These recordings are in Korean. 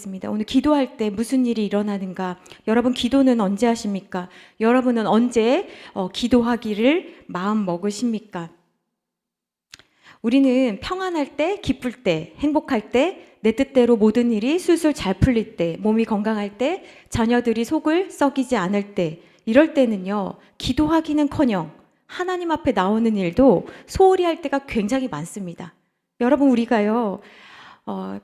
기도하겠습니다. 오늘 기도할 때 무슨 일이 일어나는가? 여러분 기도는 언제 하십니까? 여러분은 언제 기도하기를 마음 먹으십니까? 우리는 평안할 때, 기쁠 때, 행복할 때, 내 뜻대로 모든 일이 술술 잘 풀릴 때, 몸이 건강할 때, 자녀들이 속을 썩이지 않을 때, 이럴 때는요, 기도하기는커녕 하나님 앞에 나오는 일도 소홀히 할 때가 굉장히 많습니다. 여러분, 우리가요,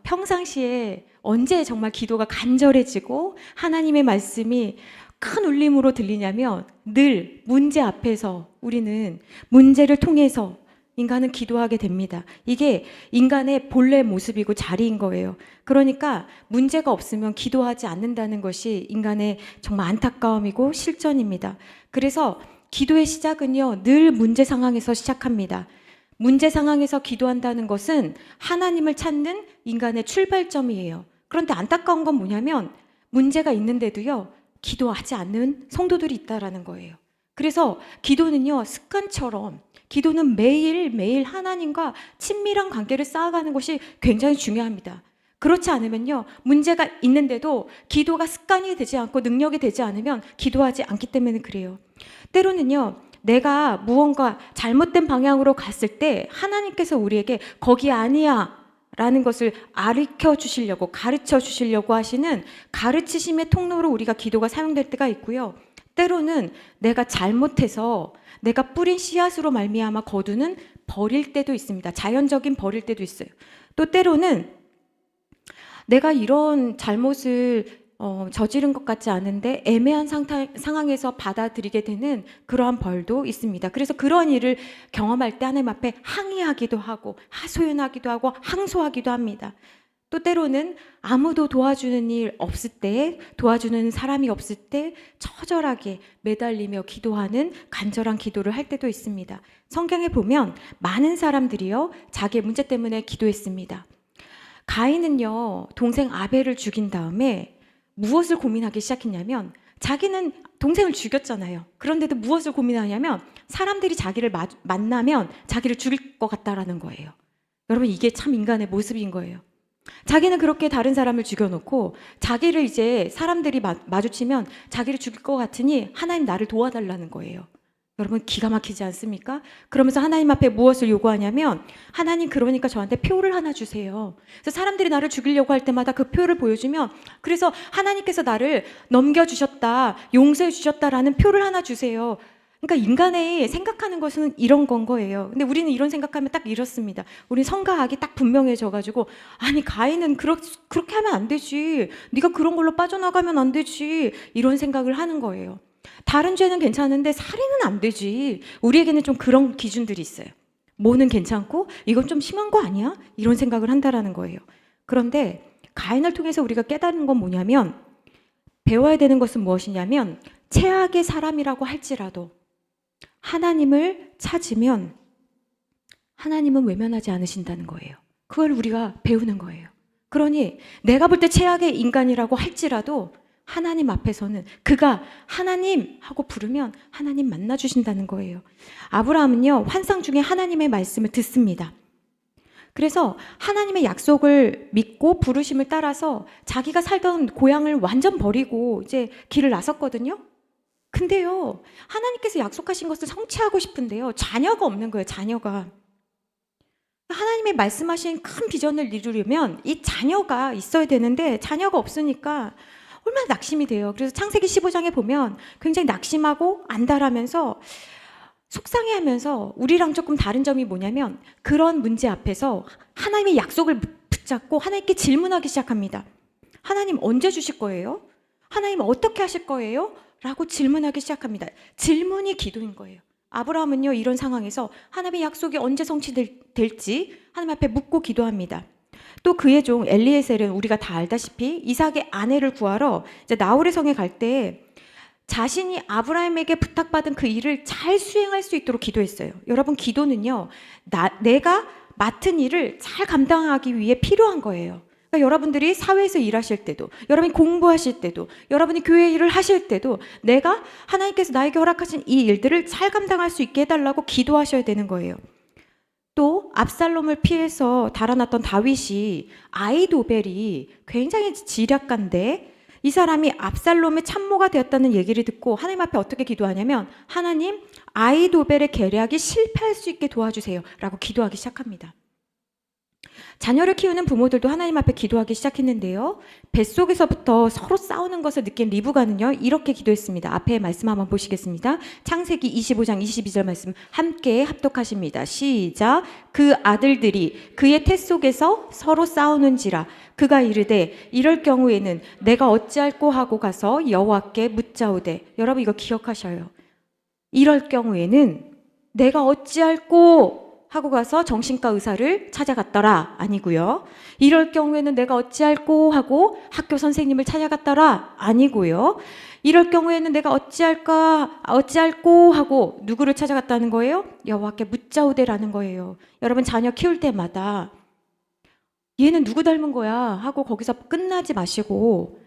평상시에 언제 정말 기도가 간절해지고 하나님의 말씀이 큰 울림으로 들리냐면 늘 문제 앞에서 우리는 문제를 통해서 인간은 기도하게 됩니다. 이게 인간의 본래 모습이고 자리인 거예요. 그러니까 문제가 없으면 기도하지 않는다는 것이 인간의 정말 안타까움이고 실전입니다. 그래서 기도의 시작은요, 늘 문제 상황에서 시작합니다. 문제 상황에서 기도한다는 것은 하나님을 찾는 인간의 출발점이에요. 그런데 안타까운 건 뭐냐면 문제가 있는데도요, 기도하지 않는 성도들이 있다라는 거예요. 그래서 기도는요, 습관처럼 기도는 매일매일 하나님과 친밀한 관계를 쌓아가는 것이 굉장히 중요합니다. 그렇지 않으면요, 문제가 있는데도 기도가 습관이 되지 않고 능력이 되지 않으면 기도하지 않기 때문에 그래요. 때로는요, 내가 무언가 잘못된 방향으로 갔을 때 하나님께서 우리에게 거기 아니야 라는 것을 가르쳐 주시려고 하시는 가르치심의 통로로 우리가 기도가 사용될 때가 있고요. 때로는 내가 잘못해서 내가 뿌린 씨앗으로 말미암아 거두는 버릴 때도 있습니다. 자연적인 버릴 때도 있어요. 또 때로는 내가 이런 잘못을 저지른 것 같지 않은데 애매한 상황에서 받아들이게 되는 그러한 벌도 있습니다. 그래서 그런 일을 경험할 때 하나님 앞에 항의하기도 하고 하소연하기도 하고 항소하기도 합니다. 또 때로는 아무도 도와주는 일 없을 때, 도와주는 사람이 없을 때 처절하게 매달리며 기도하는 간절한 기도를 할 때도 있습니다. 성경에 보면 많은 사람들이요, 자기의 문제 때문에 기도했습니다. 가인은요, 동생 아벨을 죽인 다음에 무엇을 고민하기 시작했냐면, 자기는 동생을 죽였잖아요. 그런데도 무엇을 고민하냐면 사람들이 자기를 만나면 자기를 죽일 것 같다라는 거예요. 여러분, 이게 참 인간의 모습인 거예요. 자기는 그렇게 다른 사람을 죽여놓고 자기를 이제 사람들이 마주치면 자기를 죽일 것 같으니 하나님 나를 도와달라는 거예요. 여러분, 기가 막히지 않습니까? 그러면서 하나님 앞에 무엇을 요구하냐면, 하나님 그러니까 저한테 표를 하나 주세요. 그래서 사람들이 나를 죽이려고 할 때마다 그 표를 보여주면, 그래서 하나님께서 나를 넘겨주셨다, 용서해 주셨다라는 표를 하나 주세요. 그러니까 인간의 생각하는 것은 이런 건 거예요. 근데 우리는 이런 생각하면 딱 이렇습니다. 우리는 성가학이 딱 분명해져가지고, 아니 가인은 그렇게 하면 안 되지, 네가 그런 걸로 빠져나가면 안 되지, 이런 생각을 하는 거예요. 다른 죄는 괜찮은데 살인은 안 되지. 우리에게는 좀 그런 기준들이 있어요. 뭐는 괜찮고 이건 좀 심한 거 아니야? 이런 생각을 한다라는 거예요. 그런데 가인을 통해서 우리가 깨달은 건 뭐냐면, 배워야 되는 것은 무엇이냐면, 최악의 사람이라고 할지라도 하나님을 찾으면 하나님은 외면하지 않으신다는 거예요. 그걸 우리가 배우는 거예요. 그러니 내가 볼 때 최악의 인간이라고 할지라도 하나님 앞에서는 그가 하나님 하고 부르면 하나님 만나주신다는 거예요. 아브라함은요, 환상 중에 하나님의 말씀을 듣습니다. 그래서 하나님의 약속을 믿고 부르심을 따라서 자기가 살던 고향을 완전 버리고 이제 길을 나섰거든요. 근데요, 하나님께서 약속하신 것을 성취하고 싶은데요, 자녀가 없는 거예요. 자녀가. 하나님의 말씀하신 큰 비전을 이루려면 이 자녀가 있어야 되는데 자녀가 없으니까 얼마나 낙심이 돼요. 그래서 창세기 15장에 보면 굉장히 낙심하고 안달하면서 속상해하면서, 우리랑 조금 다른 점이 뭐냐면 그런 문제 앞에서 하나님의 약속을 붙잡고 하나님께 질문하기 시작합니다. 하나님 언제 주실 거예요? 하나님 어떻게 하실 거예요? 라고 질문하기 시작합니다. 질문이 기도인 거예요. 아브라함은요, 이런 상황에서 하나님의 약속이 언제 성취될지 하나님 앞에 묻고 기도합니다. 또 그의 종 엘리에셀은 우리가 다 알다시피 이삭의 아내를 구하러 이제 나홀의 성에 갈 때 자신이 아브라함에게 부탁받은 그 일을 잘 수행할 수 있도록 기도했어요. 여러분, 기도는요, 내가 맡은 일을 잘 감당하기 위해 필요한 거예요. 그러니까 여러분들이 사회에서 일하실 때도, 여러분이 공부하실 때도, 여러분이 교회 일을 하실 때도 내가 하나님께서 나에게 허락하신 이 일들을 잘 감당할 수 있게 해달라고 기도하셔야 되는 거예요. 또 압살롬을 피해서 달아났던 다윗이 아이도벨이 굉장히 지략가인데 이 사람이 압살롬의 참모가 되었다는 얘기를 듣고 하나님 앞에 어떻게 기도하냐면 하나님 아이도벨의 계략이 실패할 수 있게 도와주세요 라고 기도하기 시작합니다. 자녀를 키우는 부모들도 하나님 앞에 기도하기 시작했는데요. 뱃속에서부터 서로 싸우는 것을 느낀 리브가는요. 이렇게 기도했습니다. 앞에 말씀 한번 보시겠습니다. 창세기 25장 22절 말씀 함께 합독하십니다. 시작. 그 아들들이 그의 태 속에서 서로 싸우는지라 그가 이르되 이럴 경우에는 내가 어찌할꼬 하고 가서 여호와께 묻자오되. 여러분 이거 기억하셔요. 이럴 경우에는 내가 어찌할꼬 하고 가서 정신과 의사를 찾아갔더라 아니고요. 이럴 경우에는 내가 어찌할꼬 하고 학교 선생님을 찾아갔더라 아니고요. 이럴 경우에는 내가 어찌할꼬 하고 누구를 찾아갔다는 거예요? 여호와께 묻자오되라는 거예요. 여러분 자녀 키울 때마다 얘는 누구 닮은 거야 하고 거기서 끝나지 마시고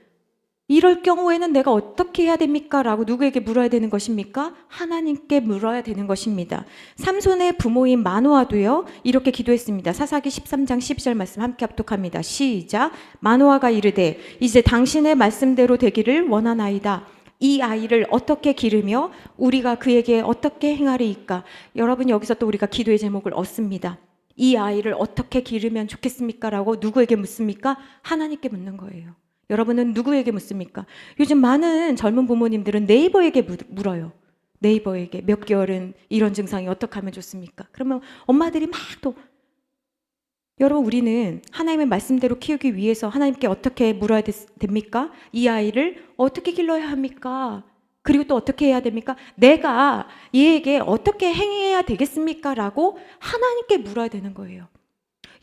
이럴 경우에는 내가 어떻게 해야 됩니까? 라고 누구에게 물어야 되는 것입니까? 하나님께 물어야 되는 것입니다. 삼손의 부모인 마노아도요 이렇게 기도했습니다. 사사기 13장 12절 말씀 함께 합독합니다. 시작. 마노아가 이르되 이제 당신의 말씀대로 되기를 원하나이다. 이 아이를 어떻게 기르며 우리가 그에게 어떻게 행하리이까? 여러분 여기서 또 우리가 기도의 제목을 얻습니다. 이 아이를 어떻게 기르면 좋겠습니까? 라고 누구에게 묻습니까? 하나님께 묻는 거예요. 여러분은 누구에게 묻습니까? 요즘 많은 젊은 부모님들은 네이버에게 물어요. 네이버에게 몇 개월은 이런 증상이 어떻게 하면 좋습니까? 그러면 엄마들이 막 또 여러분 우리는 하나님의 말씀대로 키우기 위해서 하나님께 어떻게 물어야 됩니까? 이 아이를 어떻게 길러야 합니까? 그리고 또 어떻게 해야 됩니까? 내가 얘에게 어떻게 행해야 되겠습니까? 라고 하나님께 물어야 되는 거예요.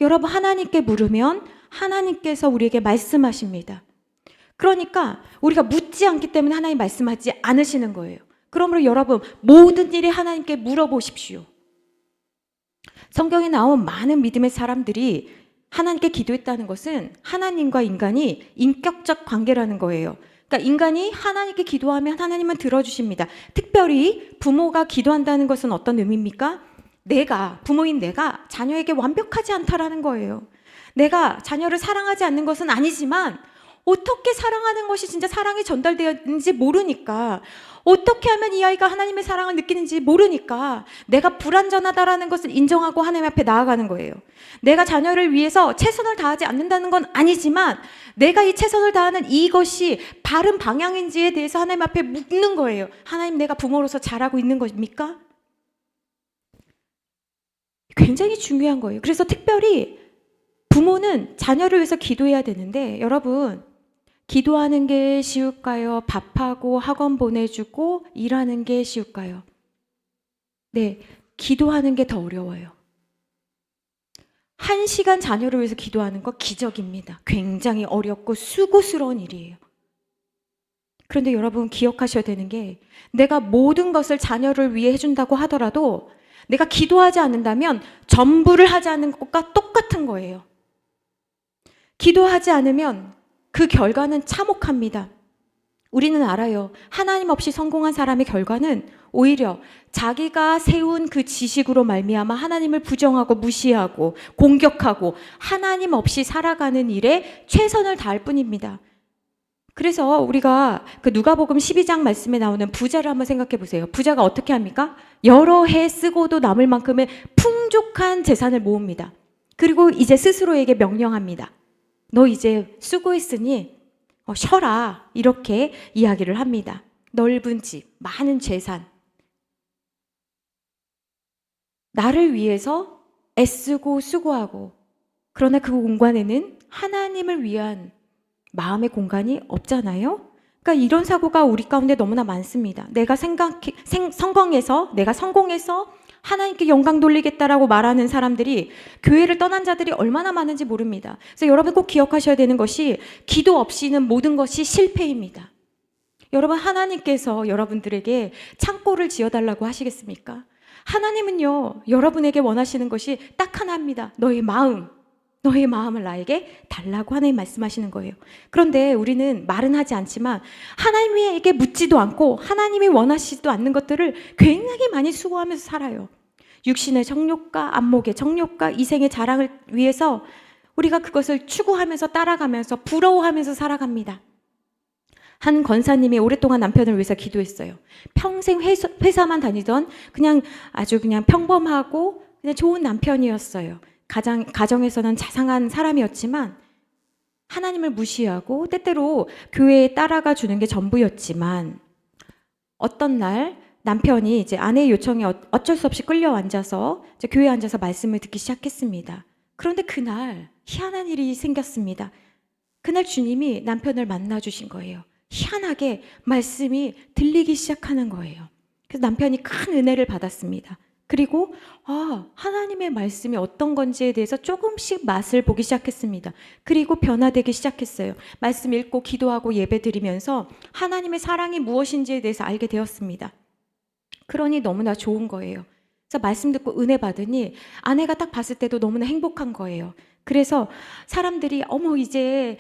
여러분 하나님께 물으면 하나님께서 우리에게 말씀하십니다. 그러니까 우리가 묻지 않기 때문에 하나님 말씀하지 않으시는 거예요. 그러므로 여러분 모든 일에 하나님께 물어보십시오. 성경에 나온 많은 믿음의 사람들이 하나님께 기도했다는 것은 하나님과 인간이 인격적 관계라는 거예요. 그러니까 인간이 하나님께 기도하면 하나님은 들어주십니다. 특별히 부모가 기도한다는 것은 어떤 의미입니까? 부모인 내가 자녀에게 완벽하지 않다라는 거예요. 내가 자녀를 사랑하지 않는 것은 아니지만 어떻게 사랑하는 것이 진짜 사랑이 전달되었는지 모르니까 어떻게 하면 이 아이가 하나님의 사랑을 느끼는지 모르니까 내가 불완전하다라는 것을 인정하고 하나님 앞에 나아가는 거예요. 내가 자녀를 위해서 최선을 다하지 않는다는 건 아니지만 내가 이 최선을 다하는 이것이 바른 방향인지에 대해서 하나님 앞에 묻는 거예요. 하나님 내가 부모로서 잘하고 있는 것입니까? 굉장히 중요한 거예요. 그래서 특별히 부모는 자녀를 위해서 기도해야 되는데 여러분 기도하는 게 쉬울까요? 밥하고 학원 보내주고 일하는 게 쉬울까요? 네, 기도하는 게 더 어려워요. 1시간 자녀를 위해서 기도하는 거 기적입니다. 굉장히 어렵고 수고스러운 일이에요. 그런데 여러분 기억하셔야 되는 게 내가 모든 것을 자녀를 위해 해준다고 하더라도 내가 기도하지 않는다면 전부를 하지 않는 것과 똑같은 거예요. 기도하지 않으면 그 결과는 참혹합니다. 우리는 알아요. 하나님 없이 성공한 사람의 결과는 오히려 자기가 세운 그 지식으로 말미암아 하나님을 부정하고 무시하고 공격하고 하나님 없이 살아가는 일에 최선을 다할 뿐입니다. 그래서 우리가 그 누가복음 12장 말씀에 나오는 부자를 한번 생각해 보세요. 부자가 어떻게 합니까? 여러 해 쓰고도 남을 만큼의 풍족한 재산을 모읍니다. 그리고 이제 스스로에게 명령합니다. 너 이제 수고했으니 쉬어라. 이렇게 이야기를 합니다. 넓은 집, 많은 재산. 나를 위해서 애쓰고 수고하고 그러나 그 공간에는 하나님을 위한 마음의 공간이 없잖아요. 그러니까 이런 사고가 우리 가운데 너무나 많습니다. 내가 성공해서 하나님께 영광 돌리겠다라고 말하는 사람들이 교회를 떠난 자들이 얼마나 많은지 모릅니다. 그래서 여러분 꼭 기억하셔야 되는 것이 기도 없이는 모든 것이 실패입니다. 여러분 하나님께서 여러분들에게 창고를 지어달라고 하시겠습니까? 하나님은요 여러분에게 원하시는 것이 딱 하나입니다. 너의 마음을 나에게 달라고 하나님 말씀하시는 거예요. 그런데 우리는 말은 하지 않지만 하나님에게 묻지도 않고 하나님이 원하시지도 않는 것들을 굉장히 많이 수고하면서 살아요. 육신의 정욕과 안목의 정욕과 이생의 자랑을 위해서 우리가 그것을 추구하면서 따라가면서 부러워하면서 살아갑니다. 한 권사님이 오랫동안 남편을 위해서 기도했어요. 평생 회사만 다니던 아주 그냥 평범하고 그냥 좋은 남편이었어요. 가정에서는 자상한 사람이었지만 하나님을 무시하고 때때로 교회에 따라가 주는 게 전부였지만 어떤 날 남편이 이제 아내의 요청에 어쩔 수 없이 끌려앉아서 이제 교회에 앉아서 말씀을 듣기 시작했습니다. 그런데 그날 희한한 일이 생겼습니다. 그날 주님이 남편을 만나 주신 거예요. 희한하게 말씀이 들리기 시작하는 거예요. 그래서 남편이 큰 은혜를 받았습니다. 그리고 하나님의 말씀이 어떤 건지에 대해서 조금씩 맛을 보기 시작했습니다. 그리고 변화되기 시작했어요. 말씀 읽고 기도하고 예배드리면서 하나님의 사랑이 무엇인지에 대해서 알게 되었습니다. 그러니 너무나 좋은 거예요. 그래서 말씀 듣고 은혜 받으니 아내가 딱 봤을 때도 너무나 행복한 거예요. 그래서 사람들이 이제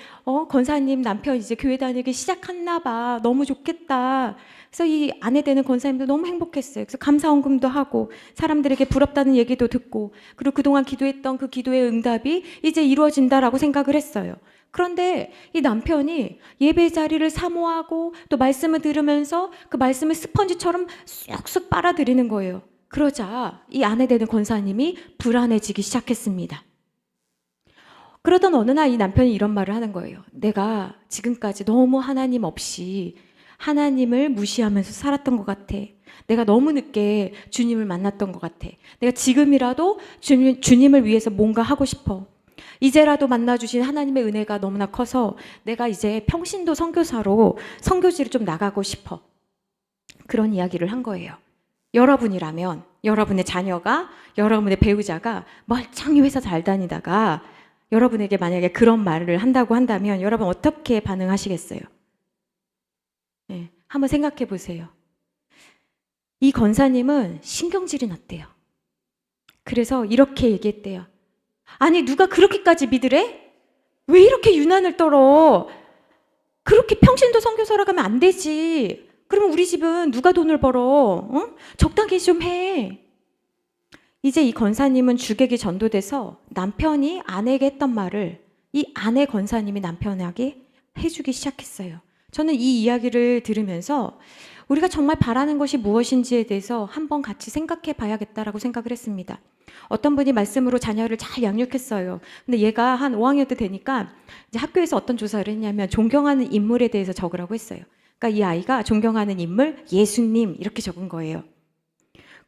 권사님 남편 이제 교회 다니기 시작했나 봐. 너무 좋겠다. 그래서 이 아내 되는 권사님도 너무 행복했어요. 그래서 감사헌금도 하고 사람들에게 부럽다는 얘기도 듣고 그리고 그동안 기도했던 그 기도의 응답이 이제 이루어진다라고 생각을 했어요. 그런데 이 남편이 예배 자리를 사모하고 또 말씀을 들으면서 그 말씀을 스펀지처럼 쑥쑥 빨아들이는 거예요. 그러자 이 아내 되는 권사님이 불안해지기 시작했습니다. 그러던 어느 날 이 남편이 이런 말을 하는 거예요. 내가 지금까지 너무 하나님 없이 하나님을 무시하면서 살았던 것 같아. 내가 너무 늦게 주님을 만났던 것 같아. 내가 지금이라도 주님을 위해서 뭔가 하고 싶어. 이제라도 만나주신 하나님의 은혜가 너무나 커서 내가 이제 평신도 선교사로 선교지를 좀 나가고 싶어. 그런 이야기를 한 거예요. 여러분이라면 여러분의 자녀가 여러분의 배우자가 멀쩡히 회사 잘 다니다가 여러분에게 만약에 그런 말을 한다고 한다면 여러분 어떻게 반응하시겠어요? 네, 한번 생각해 보세요. 이 권사님은 신경질이 났대요. 그래서 이렇게 얘기했대요. 아니 누가 그렇게까지 믿으래? 왜 이렇게 유난을 떨어? 그렇게 평신도 선교사로 가면 안 되지. 그러면 우리 집은 누가 돈을 벌어? 적당히 좀 해. 이제 이 권사님은 주객이 전도돼서 남편이 아내에게 했던 말을 이 아내 권사님이 남편에게 해주기 시작했어요. 저는 이 이야기를 들으면서 우리가 정말 바라는 것이 무엇인지에 대해서 한번 같이 생각해 봐야겠다라고 생각을 했습니다. 어떤 분이 말씀으로 자녀를 잘 양육했어요. 근데 얘가 한 5학년 때 되니까 이제 학교에서 어떤 조사를 했냐면 존경하는 인물에 대해서 적으라고 했어요. 그러니까 이 아이가 존경하는 인물 예수님 이렇게 적은 거예요.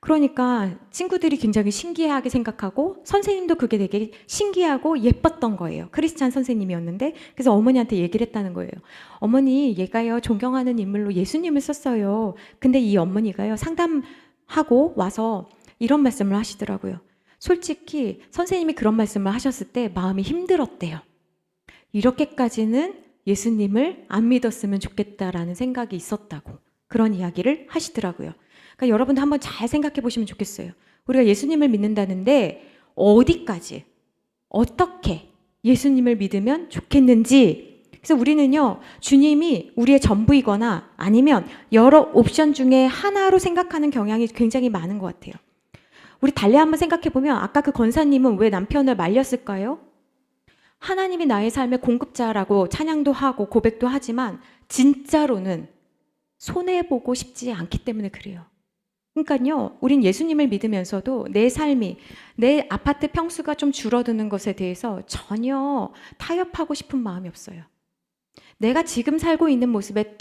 그러니까 친구들이 굉장히 신기하게 생각하고 선생님도 그게 되게 신기하고 예뻤던 거예요. 크리스찬 선생님이었는데 그래서 어머니한테 얘기를 했다는 거예요. 어머니 얘가요 존경하는 인물로 예수님을 썼어요. 근데 이 어머니가요 상담하고 와서 이런 말씀을 하시더라고요. 솔직히 선생님이 그런 말씀을 하셨을 때 마음이 힘들었대요. 이렇게까지는 예수님을 안 믿었으면 좋겠다라는 생각이 있었다고 그런 이야기를 하시더라고요. 그러니까 여러분도 한번 잘 생각해 보시면 좋겠어요. 우리가 예수님을 믿는다는데 어디까지 어떻게 예수님을 믿으면 좋겠는지. 그래서 우리는요 주님이 우리의 전부이거나 아니면 여러 옵션 중에 하나로 생각하는 경향이 굉장히 많은 것 같아요. 우리 달리 한번 생각해 보면 아까 그 권사님은 왜 남편을 말렸을까요? 하나님이 나의 삶의 공급자라고 찬양도 하고 고백도 하지만 진짜로는 손해보고 싶지 않기 때문에 그래요. 그러니까요, 우린 예수님을 믿으면서도 내 삶이, 내 아파트 평수가 좀 줄어드는 것에 대해서 전혀 타협하고 싶은 마음이 없어요. 내가 지금 살고 있는 모습에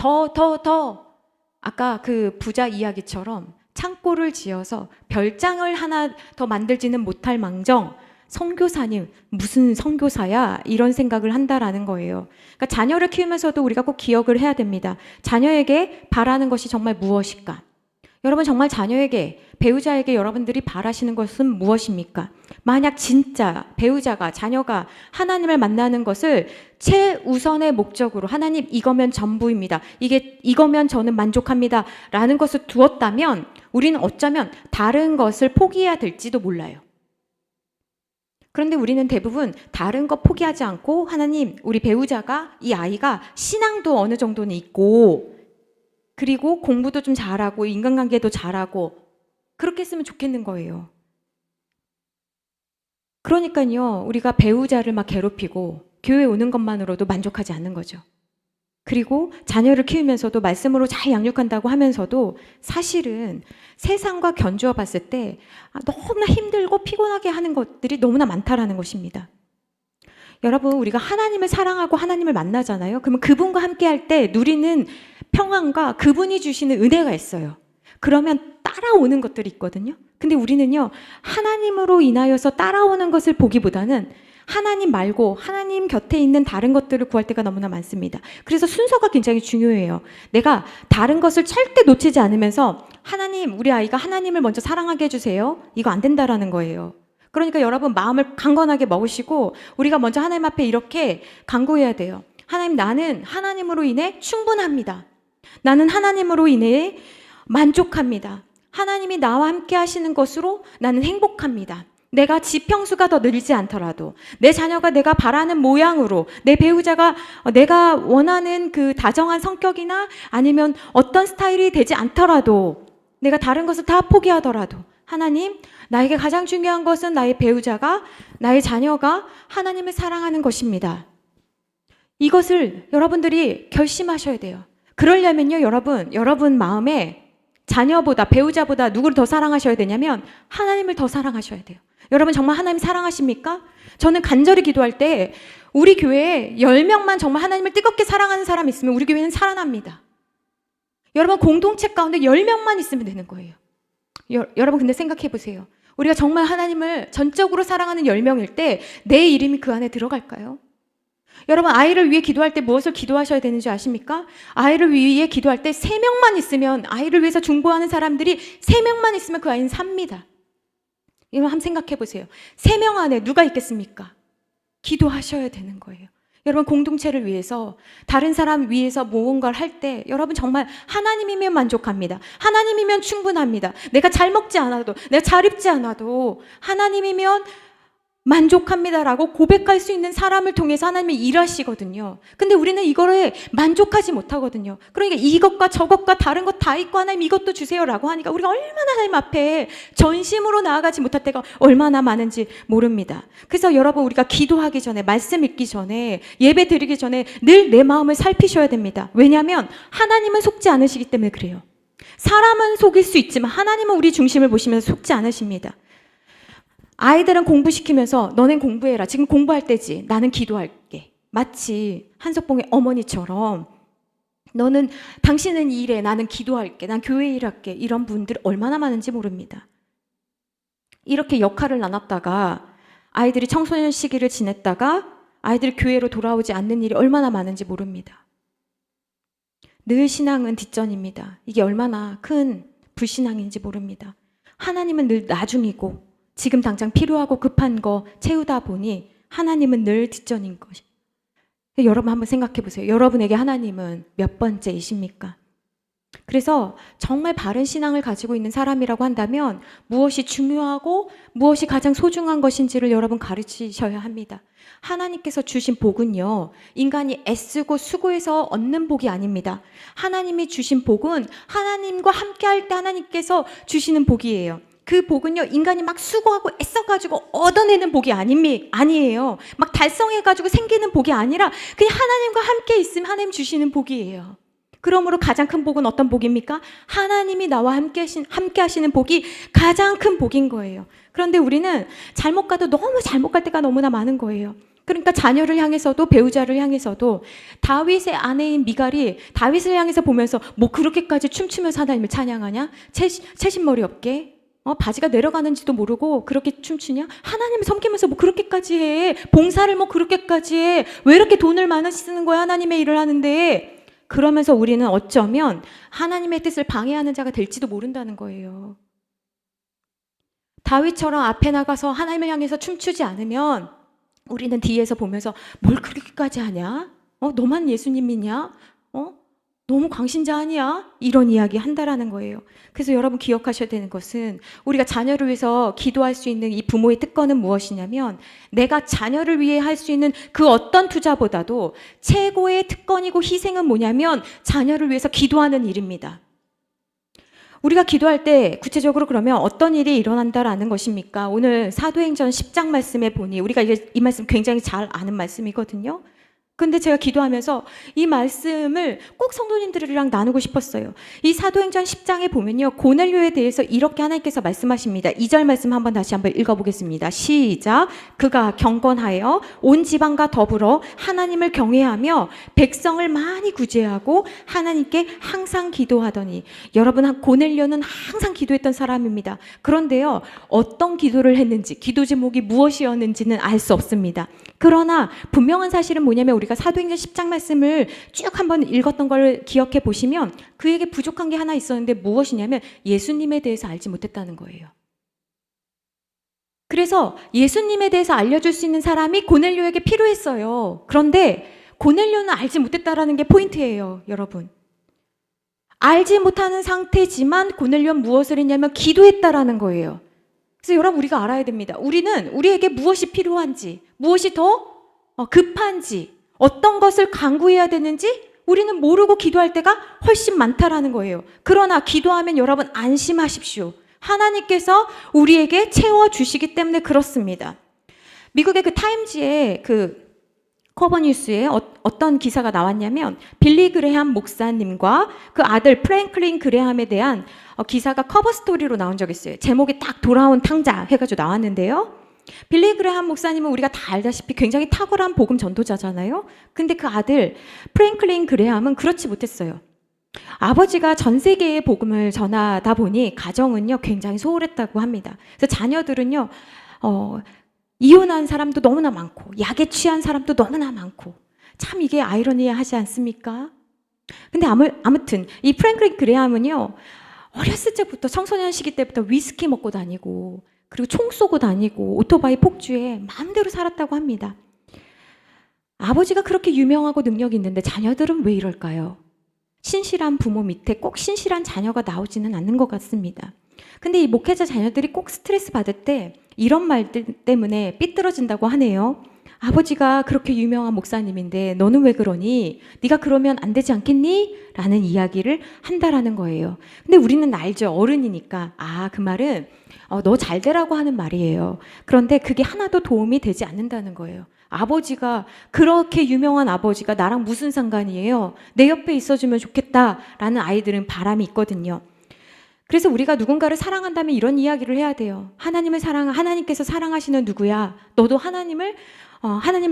아까 그 부자 이야기처럼 창고를 지어서 별장을 하나 더 만들지는 못할 망정 선교사님 무슨 선교사야 이런 생각을 한다라는 거예요. 그러니까 자녀를 키우면서도 우리가 꼭 기억을 해야 됩니다. 자녀에게 바라는 것이 정말 무엇일까? 여러분 정말 자녀에게 배우자에게 여러분들이 바라시는 것은 무엇입니까? 만약 진짜 배우자가 자녀가 하나님을 만나는 것을 최우선의 목적으로 하나님 이거면 전부입니다. 이거면 저는 만족합니다. 라는 것을 두었다면 우리는 어쩌면 다른 것을 포기해야 될지도 몰라요. 그런데 우리는 대부분 다른 거 포기하지 않고 하나님 우리 배우자가 이 아이가 신앙도 어느 정도는 있고 그리고 공부도 좀 잘하고 인간관계도 잘하고 그렇게 했으면 좋겠는 거예요. 그러니까요, 우리가 배우자를 막 괴롭히고 교회 오는 것만으로도 만족하지 않는 거죠. 그리고 자녀를 키우면서도 말씀으로 잘 양육한다고 하면서도 사실은 세상과 견주어 봤을 때 너무나 힘들고 피곤하게 하는 것들이 너무나 많다라는 것입니다. 여러분, 우리가 하나님을 사랑하고 하나님을 만나잖아요. 그러면 그분과 함께 할 때 누리는 평안과 그분이 주시는 은혜가 있어요. 그러면 따라오는 것들이 있거든요. 근데 우리는요, 하나님으로 인하여서 따라오는 것을 보기보다는 하나님 말고 하나님 곁에 있는 다른 것들을 구할 때가 너무나 많습니다. 그래서 순서가 굉장히 중요해요. 내가 다른 것을 절대 놓치지 않으면서 하나님, 우리 아이가 하나님을 먼저 사랑하게 해주세요. 이거 안 된다라는 거예요. 그러니까 여러분, 마음을 강건하게 먹으시고 우리가 먼저 하나님 앞에 이렇게 간구해야 돼요. 하나님, 나는 하나님으로 인해 충분합니다. 나는 하나님으로 인해 만족합니다. 하나님이 나와 함께 하시는 것으로 나는 행복합니다. 내가 지평수가 더 늘지 않더라도, 내 자녀가 내가 바라는 모양으로, 내 배우자가 내가 원하는 그 다정한 성격이나 아니면 어떤 스타일이 되지 않더라도, 내가 다른 것을 다 포기하더라도, 하나님, 나에게 가장 중요한 것은 나의 배우자가, 나의 자녀가 하나님을 사랑하는 것입니다. 이것을 여러분들이 결심하셔야 돼요. 그러려면요, 여러분 마음에 자녀보다, 배우자보다 누구를 더 사랑하셔야 되냐면 하나님을 더 사랑하셔야 돼요. 여러분, 정말 하나님 사랑하십니까? 저는 간절히 기도할 때 우리 교회에 10명만 정말 하나님을 뜨겁게 사랑하는 사람이 있으면 우리 교회는 살아납니다. 여러분, 공동체 가운데 10명만 있으면 되는 거예요. 여러분, 근데 생각해 보세요. 우리가 정말 하나님을 전적으로 사랑하는 10명일 때 내 이름이 그 안에 들어갈까요? 여러분, 아이를 위해 기도할 때 무엇을 기도하셔야 되는지 아십니까? 아이를 위해 기도할 때 3명만 있으면, 아이를 위해서 중보하는 사람들이 3명만 있으면 그 아이는 삽니다. 여러분, 한번 생각해 보세요. 3명 안에 누가 있겠습니까? 기도하셔야 되는 거예요. 여러분, 공동체를 위해서, 다른 사람 위해서 무언가를 할 때 여러분 정말 하나님이면 만족합니다. 하나님이면 충분합니다. 내가 잘 먹지 않아도, 내가 잘 입지 않아도 하나님이면 만족합니다라고 고백할 수 있는 사람을 통해서 하나님이 일하시거든요. 근데 우리는 이거에 만족하지 못하거든요. 그러니까 이것과 저것과 다른 것 다 있고 하나님 이것도 주세요라고 하니까 우리가 얼마나 하나님 앞에 전심으로 나아가지 못할 때가 얼마나 많은지 모릅니다. 그래서 여러분, 우리가 기도하기 전에, 말씀 읽기 전에, 예배 드리기 전에 늘 내 마음을 살피셔야 됩니다. 왜냐하면 하나님은 속지 않으시기 때문에 그래요. 사람은 속일 수 있지만 하나님은 우리 중심을 보시면서 속지 않으십니다. 아이들은 공부시키면서 너넨 공부해라. 지금 공부할 때지. 나는 기도할게. 마치 한석봉의 어머니처럼 당신은 일해. 나는 기도할게. 난 교회 일할게. 이런 분들 얼마나 많은지 모릅니다. 이렇게 역할을 나눴다가 아이들이 청소년 시기를 지냈다가 아이들이 교회로 돌아오지 않는 일이 얼마나 많은지 모릅니다. 늘 신앙은 뒷전입니다. 이게 얼마나 큰 불신앙인지 모릅니다. 하나님은 늘 나중이고 지금 당장 필요하고 급한 거 채우다 보니 하나님은 늘 뒷전인 것이. 여러분 한번 생각해 보세요. 여러분에게 하나님은 몇 번째이십니까? 그래서 정말 바른 신앙을 가지고 있는 사람이라고 한다면 무엇이 중요하고 무엇이 가장 소중한 것인지를 여러분 가르치셔야 합니다. 하나님께서 주신 복은요, 인간이 애쓰고 수고해서 얻는 복이 아닙니다. 하나님이 주신 복은 하나님과 함께 할 때 하나님께서 주시는 복이에요. 그 복은요, 인간이 막 수고하고 애써가지고 얻어내는 복이 아니에요. 막 달성해가지고 생기는 복이 아니라 그냥 하나님과 함께 있으면 하나님 주시는 복이에요. 그러므로 가장 큰 복은 어떤 복입니까? 하나님이 나와 함께 하시는 복이 가장 큰 복인 거예요. 그런데 우리는 잘못 가도 너무 잘못 갈 때가 너무나 많은 거예요. 그러니까 자녀를 향해서도 배우자를 향해서도 다윗의 아내인 미갈이 다윗을 향해서 보면서 뭐 그렇게까지 춤추면서 하나님을 찬양하냐? 채신머리 없게? 바지가 내려가는지도 모르고 그렇게 춤추냐? 하나님을 섬기면서 뭐 그렇게까지 해? 봉사를 뭐 그렇게까지 해? 왜 이렇게 돈을 많이 쓰는 거야? 하나님의 일을 하는데. 그러면서 우리는 어쩌면 하나님의 뜻을 방해하는 자가 될지도 모른다는 거예요. 다윗처럼 앞에 나가서 하나님을 향해서 춤추지 않으면 우리는 뒤에서 보면서 뭘 그렇게까지 하냐? 너만 예수님 믿냐? 너무 광신자 아니야? 이런 이야기 한다라는 거예요. 그래서 여러분 기억하셔야 되는 것은 우리가 자녀를 위해서 기도할 수 있는 이 부모의 특권은 무엇이냐면 내가 자녀를 위해 할 수 있는 그 어떤 투자보다도 최고의 특권이고 희생은 뭐냐면 자녀를 위해서 기도하는 일입니다. 우리가 기도할 때 구체적으로 그러면 어떤 일이 일어난다라는 것입니까? 오늘 사도행전 10장 말씀에 보니 우리가 이 말씀 굉장히 잘 아는 말씀이거든요. 근데 제가 기도하면서 이 말씀을 꼭 성도님들이랑 나누고 싶었어요. 이 사도행전 10장에 보면요, 고넬료에 대해서 이렇게 하나님께서 말씀하십니다. 2절 말씀 다시 한번 읽어보겠습니다. 시작. 그가 경건하여 온 지방과 더불어 하나님을 경외하며 백성을 많이 구제하고 하나님께 항상 기도하더니. 여러분, 고넬료는 항상 기도했던 사람입니다. 그런데요, 어떤 기도를 했는지, 기도 제목이 무엇이었는지는 알 수 없습니다. 그러나 분명한 사실은 뭐냐면, 우리가 사도행전 10장 말씀을 쭉 한번 읽었던 걸 기억해 보시면 그에게 부족한 게 하나 있었는데 무엇이냐면 예수님에 대해서 알지 못했다는 거예요. 그래서 예수님에 대해서 알려줄 수 있는 사람이 고넬료에게 필요했어요. 그런데 고넬료는 알지 못했다라는 게 포인트예요, 여러분. 알지 못하는 상태지만 고넬료는 무엇을 했냐면 기도했다라는 거예요. 그래서 여러분, 우리가 알아야 됩니다. 우리에게 무엇이 필요한지, 무엇이 더 급한지, 어떤 것을 간구해야 되는지 우리는 모르고 기도할 때가 훨씬 많다라는 거예요. 그러나 기도하면 여러분 안심하십시오. 하나님께서 우리에게 채워주시기 때문에 그렇습니다. 미국의 그 타임지의 그 커버 뉴스에 어떤 기사가 나왔냐면 빌리 그레함 목사님과 그 아들 프랭클린 그레함에 대한 기사가 커버 스토리로 나온 적이 있어요. 제목이 딱 돌아온 탕자 해가지고 나왔는데요. 빌리 그레함 목사님은 우리가 다 알다시피 굉장히 탁월한 복음 전도자잖아요. 근데 그 아들 프랭클린 그레함은 그렇지 못했어요. 아버지가 전 세계에 복음을 전하다 보니 가정은요 굉장히 소홀했다고 합니다. 그래서 자녀들은요 이혼한 사람도 너무나 많고 약에 취한 사람도 너무나 많고, 참 이게 아이러니하지 않습니까? 근데 아무튼 이 프랭클린 그레함은요 어렸을 때부터, 청소년 시기 때부터 위스키 먹고 다니고 그리고 총 쏘고 다니고 오토바이 폭주에 마음대로 살았다고 합니다. 아버지가 그렇게 유명하고 능력이 있는데 자녀들은 왜 이럴까요? 신실한 부모 밑에 꼭 신실한 자녀가 나오지는 않는 것 같습니다. 근데 이 목회자 자녀들이 꼭 스트레스 받을 때 이런 말들 때문에 삐뚤어진다고 하네요. 아버지가 그렇게 유명한 목사님인데 너는 왜 그러니? 네가 그러면 안 되지 않겠니? 라는 이야기를 한다라는 거예요. 근데 우리는 알죠. 어른이니까. 그 말은 너 잘 되라고 하는 말이에요. 그런데 그게 하나도 도움이 되지 않는다는 거예요. 아버지가, 그렇게 유명한 아버지가 나랑 무슨 상관이에요? 내 옆에 있어주면 좋겠다라는 아이들은 바람이 있거든요. 그래서 우리가 누군가를 사랑한다면 이런 이야기를 해야 돼요. 하나님께서 사랑하시는 누구야? 너도 하나님을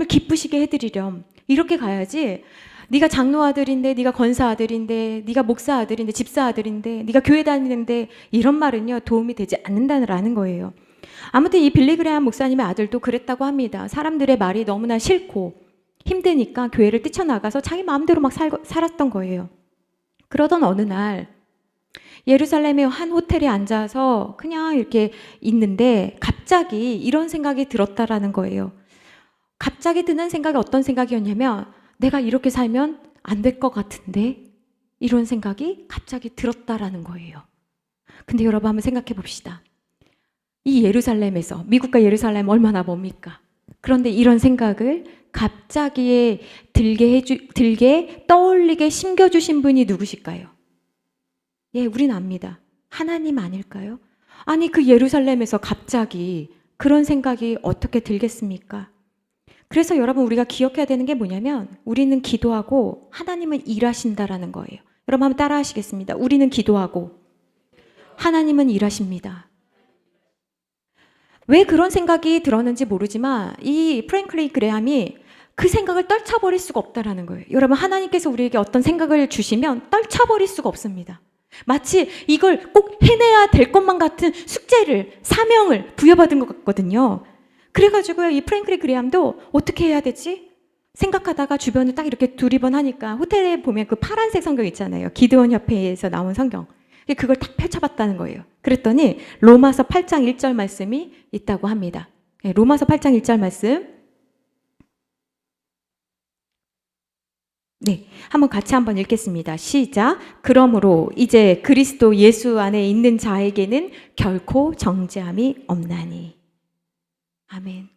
기쁘시게 해드리렴. 이렇게 가야지. 네가 장로 아들인데, 네가 권사 아들인데, 네가 목사 아들인데, 집사 아들인데, 네가 교회 다니는데, 이런 말은요 도움이 되지 않는다는 거예요. 아무튼 이 빌리 그레함 목사님의 아들도 그랬다고 합니다. 사람들의 말이 너무나 싫고 힘드니까 교회를 뛰쳐나가서 자기 마음대로 막 살았던 거예요. 그러던 어느 날 예루살렘의 한 호텔에 앉아서 그냥 이렇게 있는데 갑자기 이런 생각이 들었다라는 거예요. 갑자기 드는 생각이 어떤 생각이었냐면, 내가 이렇게 살면 안 될 것 같은데, 이런 생각이 갑자기 들었다라는 거예요. 근데 여러분 한번 생각해 봅시다. 이 예루살렘에서, 미국과 예루살렘 얼마나 멉니까? 그런데 이런 생각을 갑자기 들게 떠올리게 심겨주신 분이 누구실까요? 예, 우린 압니다. 하나님 아닐까요? 아니, 그 예루살렘에서 갑자기 그런 생각이 어떻게 들겠습니까? 그래서 여러분, 우리가 기억해야 되는 게 뭐냐면, 우리는 기도하고 하나님은 일하신다라는 거예요. 여러분 한번 따라 하시겠습니다. 우리는 기도하고 하나님은 일하십니다. 왜 그런 생각이 들었는지 모르지만 이 프랭클린 그레함이 그 생각을 떨쳐버릴 수가 없다라는 거예요. 여러분, 하나님께서 우리에게 어떤 생각을 주시면 떨쳐버릴 수가 없습니다. 마치 이걸 꼭 해내야 될 것만 같은 숙제를, 사명을 부여받은 것 같거든요. 그래가지고 이 프랭클린 그레함도 어떻게 해야 되지? 생각하다가 주변을 딱 이렇게 두리번 하니까 호텔에 보면 그 파란색 성경 있잖아요. 기드온 협회에서 나온 성경. 그걸 딱 펼쳐봤다는 거예요. 그랬더니 로마서 8장 1절 말씀이 있다고 합니다. 로마서 8장 1절 말씀. 네, 한번 읽겠습니다. 시작. 그러므로 이제 그리스도 예수 안에 있는 자에게는 결코 정죄함이 없나니. 아멘.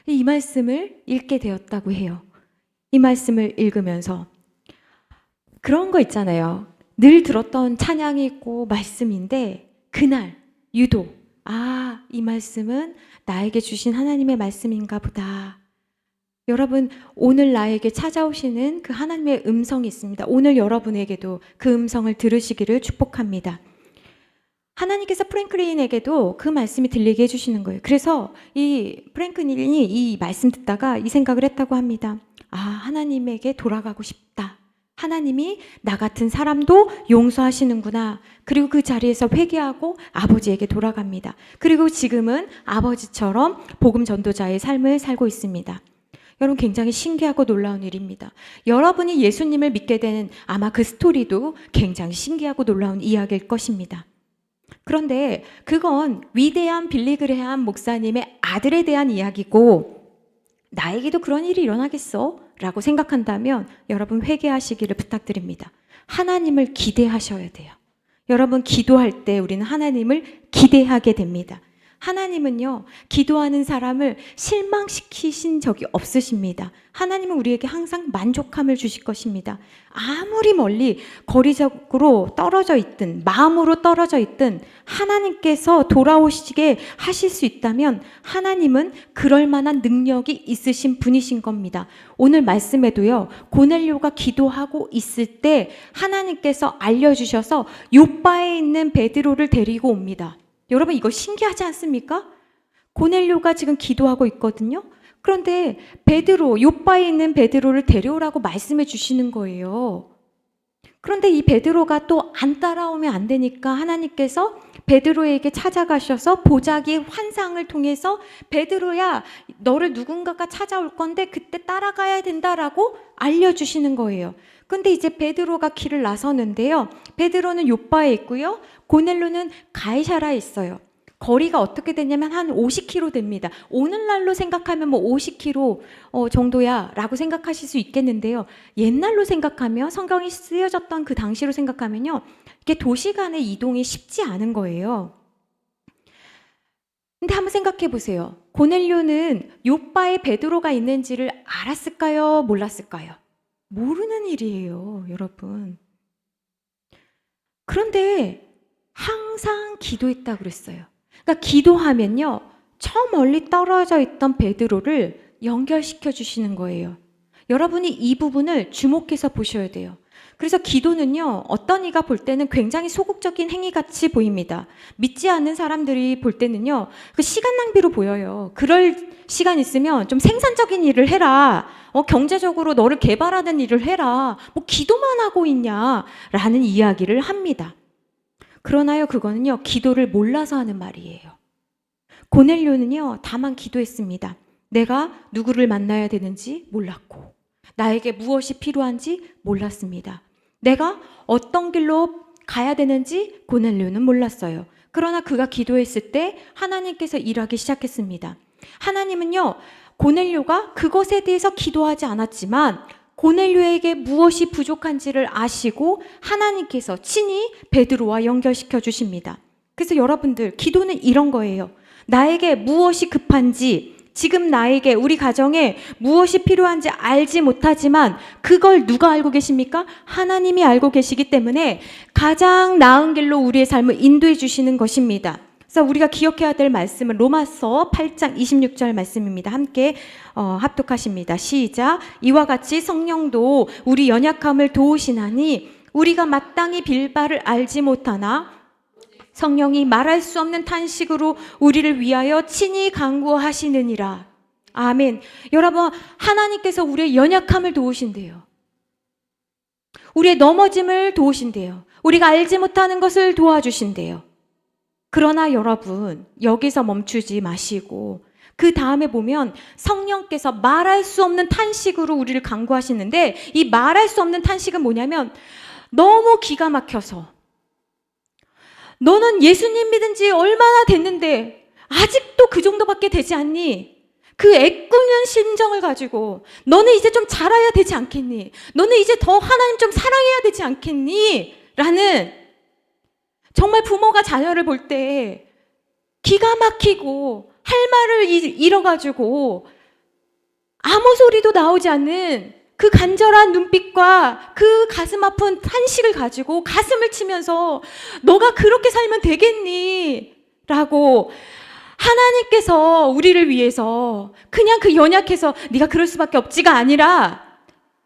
이 말씀을 읽게 되었다고 해요. 이 말씀을 읽으면서 그런 거 있잖아요. 늘 들었던 찬양이 있고 말씀인데 그날 유독 이 말씀은 나에게 주신 하나님의 말씀인가 보다. 여러분, 오늘 나에게 찾아오시는 그 하나님의 음성이 있습니다. 오늘 여러분에게도 그 음성을 들으시기를 축복합니다. 하나님께서 프랭클린에게도 그 말씀이 들리게 해주시는 거예요. 그래서 이 프랭클린이 이 말씀 듣다가 이 생각을 했다고 합니다. 하나님에게 돌아가고 싶다. 하나님이 나 같은 사람도 용서하시는구나. 그리고 그 자리에서 회개하고 아버지에게 돌아갑니다. 그리고 지금은 아버지처럼 복음 전도자의 삶을 살고 있습니다. 여러분, 굉장히 신기하고 놀라운 일입니다. 여러분이 예수님을 믿게 되는 아마 그 스토리도 굉장히 신기하고 놀라운 이야기일 것입니다. 그런데 그건 위대한 빌리 그레함 목사님의 아들에 대한 이야기고 나에게도 그런 일이 일어나겠어? 라고 생각한다면 여러분 회개하시기를 부탁드립니다. 하나님을 기대하셔야 돼요. 여러분, 기도할 때 우리는 하나님을 기대하게 됩니다. 하나님은요, 기도하는 사람을 실망시키신 적이 없으십니다. 하나님은 우리에게 항상 만족함을 주실 것입니다. 아무리 멀리 거리적으로 떨어져 있든 마음으로 떨어져 있든 하나님께서 돌아오시게 하실 수 있다면 하나님은 그럴 만한 능력이 있으신 분이신 겁니다. 오늘 말씀에도요, 고넬료가 기도하고 있을 때 하나님께서 알려주셔서 요바에 있는 베드로를 데리고 옵니다. 여러분, 이거 신기하지 않습니까? 고넬료가 지금 기도하고 있거든요. 그런데 베드로, 요바에 있는 베드로를 데려오라고 말씀해 주시는 거예요. 그런데 이 베드로가 또 안 따라오면 안 되니까 하나님께서 베드로에게 찾아가셔서 보자기의 환상을 통해서 베드로야, 너를 누군가가 찾아올 건데 그때 따라가야 된다라고 알려주시는 거예요. 근데 이제 베드로가 길을 나서는데요. 베드로는 요바에 있고요. 고넬료는 가이사라에 있어요. 거리가 어떻게 되냐면 한 50km 됩니다. 오늘날로 생각하면 뭐 50km 정도야 라고 생각하실 수 있겠는데요. 옛날로 생각하면, 성경이 쓰여졌던 그 당시로 생각하면요, 이게 도시 간의 이동이 쉽지 않은 거예요. 근데 한번 생각해 보세요. 고넬료는 요바에 베드로가 있는지를 알았을까요? 몰랐을까요? 모르는 일이에요, 여러분. 그런데 항상 기도했다고 그랬어요. 그러니까 기도하면요, 저 멀리 떨어져 있던 베드로를 연결시켜 주시는 거예요. 여러분이 이 부분을 주목해서 보셔야 돼요. 그래서 기도는요, 어떤 이가 볼 때는 굉장히 소극적인 행위같이 보입니다. 믿지 않는 사람들이 볼 때는요, 그 시간 낭비로 보여요. 그럴 시간 있으면 좀 생산적인 일을 해라. 경제적으로 너를 개발하는 일을 해라. 뭐 기도만 하고 있냐? 라는 이야기를 합니다. 그러나요, 그거는요, 기도를 몰라서 하는 말이에요. 고넬료는요, 다만 기도했습니다. 내가 누구를 만나야 되는지 몰랐고, 나에게 무엇이 필요한지 몰랐습니다. 내가 어떤 길로 가야 되는지 고넬료는 몰랐어요. 그러나 그가 기도했을 때 하나님께서 일하기 시작했습니다. 하나님은요, 고넬료가 그것에 대해서 기도하지 않았지만 고넬료에게 무엇이 부족한지를 아시고 하나님께서 친히 베드로와 연결시켜 주십니다. 그래서 여러분들, 기도는 이런 거예요. 나에게 무엇이 급한지, 지금 나에게, 우리 가정에 무엇이 필요한지 알지 못하지만 그걸 누가 알고 계십니까? 하나님이 알고 계시기 때문에 가장 나은 길로 우리의 삶을 인도해 주시는 것입니다. 그래서 우리가 기억해야 될 말씀은 로마서 8장 26절 말씀입니다. 함께 합독하십니다. 시작. 이와 같이 성령도 우리 연약함을 도우시나니 우리가 마땅히 빌 바를 알지 못하나 성령이 말할 수 없는 탄식으로 우리를 위하여 친히 간구하시느니라. 아멘. 여러분, 하나님께서 우리의 연약함을 도우신대요. 우리의 넘어짐을 도우신대요. 우리가 알지 못하는 것을 도와주신대요. 그러나 여러분, 여기서 멈추지 마시고 그 다음에 보면 성령께서 말할 수 없는 탄식으로 우리를 간구하시는데, 이 말할 수 없는 탄식은 뭐냐면, 너무 기가 막혀서 너는 예수님 믿은 지 얼마나 됐는데 아직도 그 정도밖에 되지 않니? 그 애꾸는 심정을 가지고 너는 이제 좀 자라야 되지 않겠니? 너는 이제 더 하나님 좀 사랑해야 되지 않겠니? 라는, 정말 부모가 자녀를 볼 때 기가 막히고 할 말을 잃어가지고 아무 소리도 나오지 않는 그 간절한 눈빛과 그 가슴 아픈 탄식을 가지고 가슴을 치면서 너가 그렇게 살면 되겠니? 라고 하나님께서 우리를 위해서 그냥 그 연약해서 네가 그럴 수밖에 없지가 아니라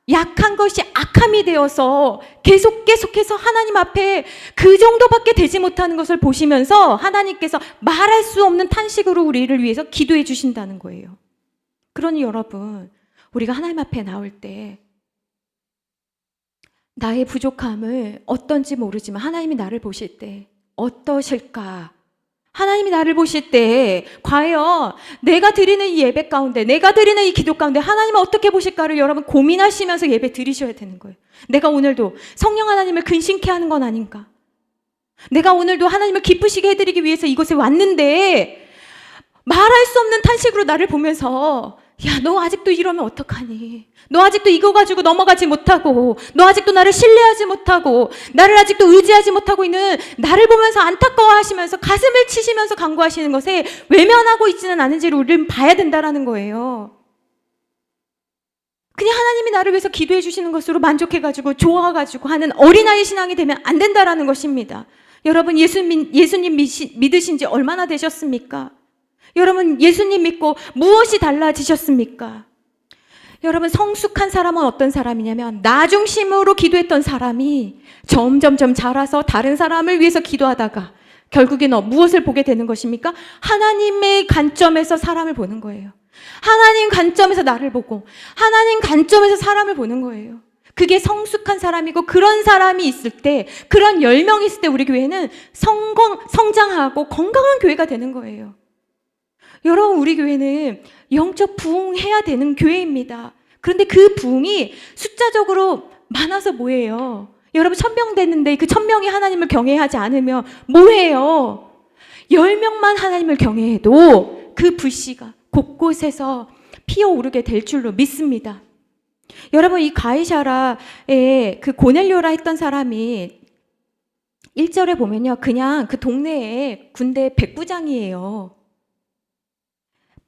약한 것이 악함이 되어서 계속해서 하나님 앞에 그 정도밖에 되지 못하는 것을 보시면서 하나님께서 말할 수 없는 탄식으로 우리를 위해서 기도해 주신다는 거예요. 그러니 여러분, 우리가 하나님 앞에 나올 때 나의 부족함을 어떤지 모르지만 하나님이 나를 보실 때 어떠실까? 하나님이 나를 보실 때 과연 내가 드리는 이 예배 가운데, 내가 드리는 이 기도 가운데 하나님은 어떻게 보실까를 여러분 고민하시면서 예배 드리셔야 되는 거예요. 내가 오늘도 성령 하나님을 근심케 하는 건 아닌가? 내가 오늘도 하나님을 기쁘시게 해드리기 위해서 이곳에 왔는데 말할 수 없는 탄식으로 나를 보면서 야, 너 아직도 이러면 어떡하니? 너 아직도 이거 가지고 넘어가지 못하고, 너 아직도 나를 신뢰하지 못하고, 나를 아직도 의지하지 못하고 있는 나를 보면서 안타까워하시면서 가슴을 치시면서 간구하시는 것에 외면하고 있지는 않은지를 우리는 봐야 된다라는 거예요. 그냥 하나님이 나를 위해서 기도해 주시는 것으로 만족해가지고 좋아가지고 하는 어린아이 신앙이 되면 안 된다라는 것입니다. 여러분 예수님 믿으신 지 얼마나 되셨습니까? 여러분 예수님 믿고 무엇이 달라지셨습니까? 여러분 성숙한 사람은 어떤 사람이냐면 나 중심으로 기도했던 사람이 점점점 자라서 다른 사람을 위해서 기도하다가 결국에 무엇을 보게 되는 것입니까? 하나님의 관점에서 사람을 보는 거예요. 하나님 관점에서 나를 보고 하나님 관점에서 사람을 보는 거예요. 그게 성숙한 사람이고 그런 사람이 있을 때, 그런 10명이 있을 때 우리 교회는 성장하고 건강한 교회가 되는 거예요. 여러분 우리 교회는 영적 부흥해야 되는 교회입니다. 그런데 그 부흥이 숫자적으로 많아서 뭐예요? 여러분 1000명 됐는데 그 1000명이 하나님을 경외하지 않으면 뭐해요? 10명만 하나님을 경외해도 그 불씨가 곳곳에서 피어오르게 될 줄로 믿습니다. 여러분 이 가이사라에 그 고넬료라 했던 사람이 1절에 보면요, 그냥 그 동네에 군대 백부장이에요.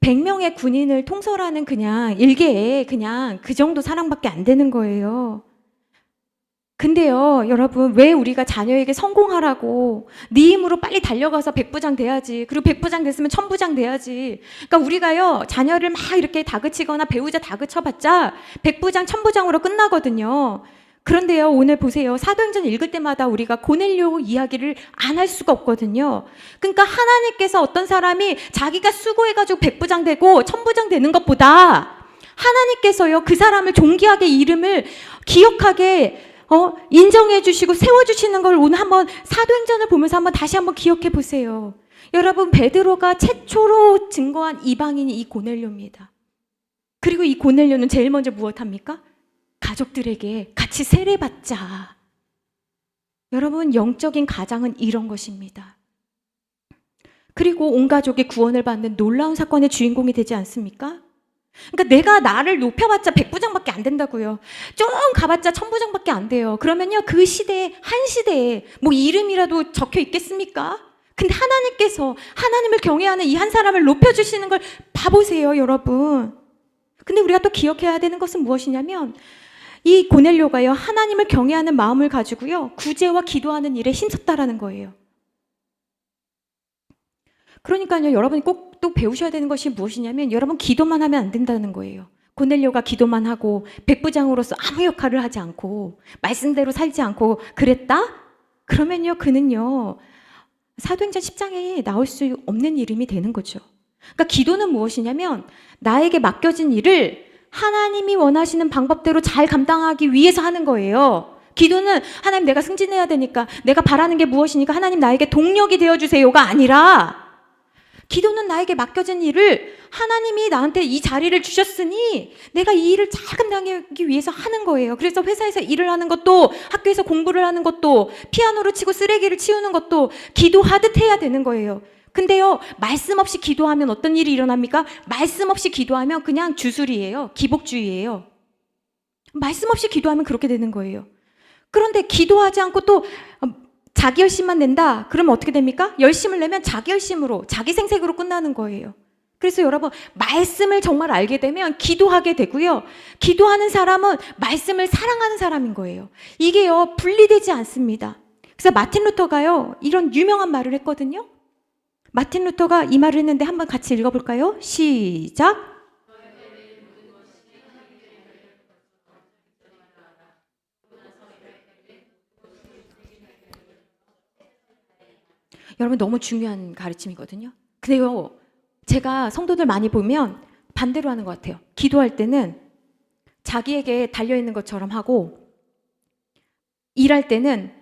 100명의 군인을 통솔하는 그냥 일개에 그냥 그 정도 사람밖에 안 되는 거예요. 근데요, 여러분, 왜 우리가 자녀에게 성공하라고 네 힘으로 빨리 달려가서 백부장 돼야지, 그리고 백부장 됐으면 천부장 돼야지. 그러니까 우리가요, 자녀를 막 이렇게 다그치거나 배우자 다그쳐봤자 백부장, 천부장으로 끝나거든요. 그런데요, 오늘 보세요. 사도행전 읽을 때마다 우리가 고넬료 이야기를 안 할 수가 없거든요. 그러니까 하나님께서 어떤 사람이 자기가 수고해가지고 백부장 되고 천부장 되는 것보다 하나님께서요, 그 사람을 존귀하게 이름을 기억하게 인정해 주시고 세워주시는 걸 오늘 한번 사도행전을 보면서 한번 다시 한번 기억해 보세요. 여러분, 베드로가 최초로 증거한 이방인이 이 고넬료입니다. 그리고 이 고넬료는 제일 먼저 무엇합니까? 가족들에게 같이 세례받자. 여러분, 영적인 가장은 이런 것입니다. 그리고 온 가족이 구원을 받는 놀라운 사건의 주인공이 되지 않습니까? 그러니까 내가 나를 높여봤자 백부장밖에 안 된다고요. 좀 가봤자 천부장밖에 안 돼요. 그러면요, 그 시대에, 한 시대에 뭐 이름이라도 적혀 있겠습니까? 근데 하나님께서 하나님을 경외하는 이 한 사람을 높여주시는 걸 봐보세요, 여러분. 근데 우리가 또 기억해야 되는 것은 무엇이냐면 이 고넬료가요, 하나님을 경외하는 마음을 가지고요, 구제와 기도하는 일에 힘썼다라는 거예요. 그러니까요, 여러분이 꼭 또 배우셔야 되는 것이 무엇이냐면 여러분 기도만 하면 안 된다는 거예요. 고넬료가 기도만 하고 백부장으로서 아무 역할을 하지 않고 말씀대로 살지 않고 그랬다? 그러면요, 그는요, 사도행전 10장에 나올 수 없는 이름이 되는 거죠. 그러니까 기도는 무엇이냐면 나에게 맡겨진 일을 하나님이 원하시는 방법대로 잘 감당하기 위해서 하는 거예요. 기도는 하나님 내가 승진해야 되니까, 내가 바라는 게 무엇이니까 하나님 나에게 동력이 되어주세요가 아니라, 기도는 나에게 맡겨진 일을 하나님이 나한테 이 자리를 주셨으니 내가 이 일을 잘 감당하기 위해서 하는 거예요. 그래서 회사에서 일을 하는 것도, 학교에서 공부를 하는 것도, 피아노를 치고 쓰레기를 치우는 것도 기도하듯 해야 되는 거예요. 근데요, 말씀 없이 기도하면 어떤 일이 일어납니까? 말씀 없이 기도하면 그냥 주술이에요. 기복주의예요. 말씀 없이 기도하면 그렇게 되는 거예요. 그런데 기도하지 않고 또 자기 열심만 낸다? 그러면 어떻게 됩니까? 열심을 내면 자기 열심으로, 자기 생색으로 끝나는 거예요. 그래서 여러분, 말씀을 정말 알게 되면 기도하게 되고요. 기도하는 사람은 말씀을 사랑하는 사람인 거예요. 이게요, 분리되지 않습니다. 그래서 마틴 루터가요, 이런 유명한 말을 했거든요. 마틴 루터가 이 말을 했는데 한번 같이 읽어볼까요? 시작. 여러분, 너무 중요한 가르침이거든요. 근데요, 제가 성도들 많이 보면 반대로 하는 것 같아요. 기도할 때는 자기에게 달려있는 것처럼 하고, 일할 때는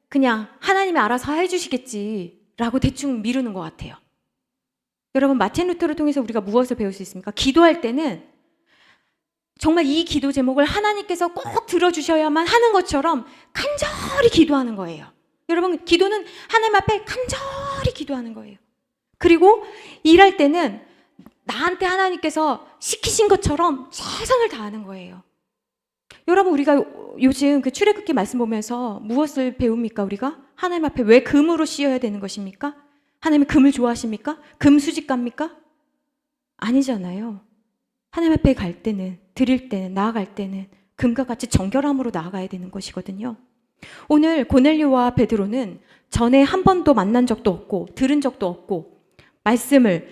그냥 하나님이 알아서 해주시겠지라고 대충 미루는 것 같아요. 여러분, 마틴 루터를 통해서 우리가 무엇을 배울 수 있습니까? 기도할 때는 정말 이 기도 제목을 하나님께서 꼭 들어주셔야만 하는 것처럼 간절히 기도하는 거예요. 여러분, 기도는 하나님 앞에 간절히 기도하는 거예요. 그리고 일할 때는 나한테 하나님께서 시키신 것처럼 최선을 다하는 거예요. 여러분, 우리가 요즘 그 출애굽기 말씀 보면서 무엇을 배웁니까? 우리가 하나님 앞에 왜 금으로 씌어야 되는 것입니까? 하나님이 금을 좋아하십니까? 금 수집가입니까? 아니잖아요. 하나님 앞에 갈 때는, 드릴 때는, 나아갈 때는 금과 같이 정결함으로 나아가야 되는 것이거든요. 오늘 고넬료와 베드로는 전에 한 번도 만난 적도 없고 들은 적도 없고 말씀을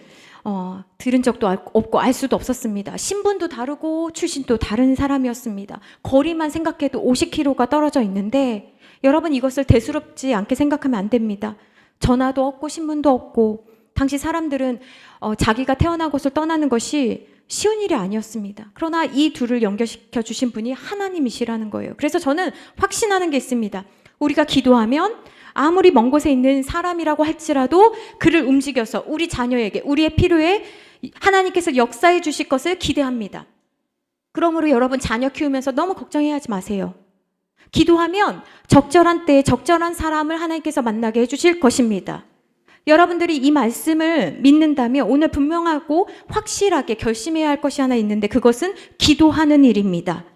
들은 적도 없고 알 수도 없었습니다. 신분도 다르고 출신도 다른 사람이었습니다. 거리만 생각해도 50km가 떨어져 있는데 여러분, 이것을 대수롭지 않게 생각하면 안 됩니다. 전화도 없고 신분도 없고 당시 사람들은 자기가 태어난 곳을 떠나는 것이 쉬운 일이 아니었습니다. 그러나 이 둘을 연결시켜 주신 분이 하나님이시라는 거예요. 그래서 저는 확신하는 게 있습니다. 우리가 기도하면 아무리 먼 곳에 있는 사람이라고 할지라도 그를 움직여서 우리 자녀에게, 우리의 필요에 하나님께서 역사해 주실 것을 기대합니다. 그러므로 여러분, 자녀 키우면서 너무 걱정해하지 마세요. 기도하면 적절한 때에 적절한 사람을 하나님께서 만나게 해주실 것입니다. 여러분들이 이 말씀을 믿는다면 오늘 분명하고 확실하게 결심해야 할 것이 하나 있는데 그것은 기도하는 일입니다.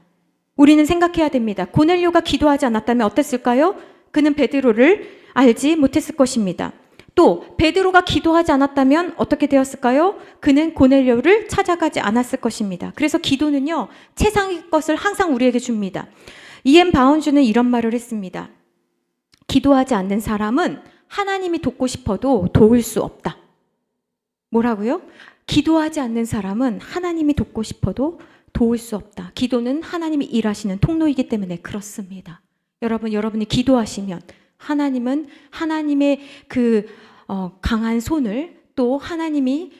우리는 생각해야 됩니다. 고넬료가 기도하지 않았다면 어땠을까요? 그는 베드로를 알지 못했을 것입니다. 또 베드로가 기도하지 않았다면 어떻게 되었을까요? 그는 고넬료를 찾아가지 않았을 것입니다. 그래서 기도는요, 최상의 것을 항상 우리에게 줍니다. 이엠 바운주는 이런 말을 했습니다. 기도하지 않는 사람은 하나님이 돕고 싶어도 도울 수 없다. 뭐라고요? 기도하지 않는 사람은 하나님이 돕고 싶어도 도울 수 없다. 기도는 하나님이 일하시는 통로이기 때문에 그렇습니다. 여러분, 여러분이 기도하시면 하나님은 하나님의 그 강한 손을 또 하나님이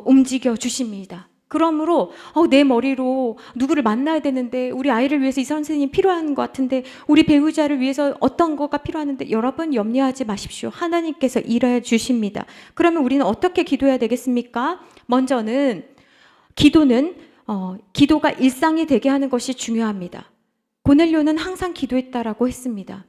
움직여 주십니다. 그러므로 내 머리로 누구를 만나야 되는데 우리 아이를 위해서 이 선생님이 필요한 것 같은데 우리 배우자를 위해서 어떤 거가 필요하는데 여러분 염려하지 마십시오. 하나님께서 일해 주십니다. 그러면 우리는 어떻게 기도해야 되겠습니까? 먼저는 기도가 일상이 되게 하는 것이 중요합니다. 고넬료는 항상 기도했다라고 했습니다.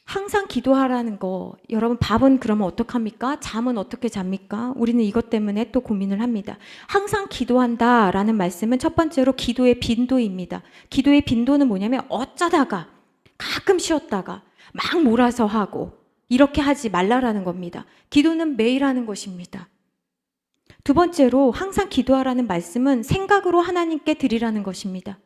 항상 기도하라는 거, 여러분 밥은 그러면 어떡합니까? 잠은 어떻게 잡니까? 우리는 이것 때문에 또 고민을 합니다. 항상 기도한다라는 말씀은 첫 번째로 기도의 빈도입니다. 기도의 빈도는 뭐냐면 어쩌다가 가끔 쉬었다가 막 몰아서 하고 이렇게 하지 말라라는 겁니다. 기도는 매일 하는 것입니다. 두 번째로 항상 기도하라는 말씀은 생각으로 하나님께 드리라는 것입니다.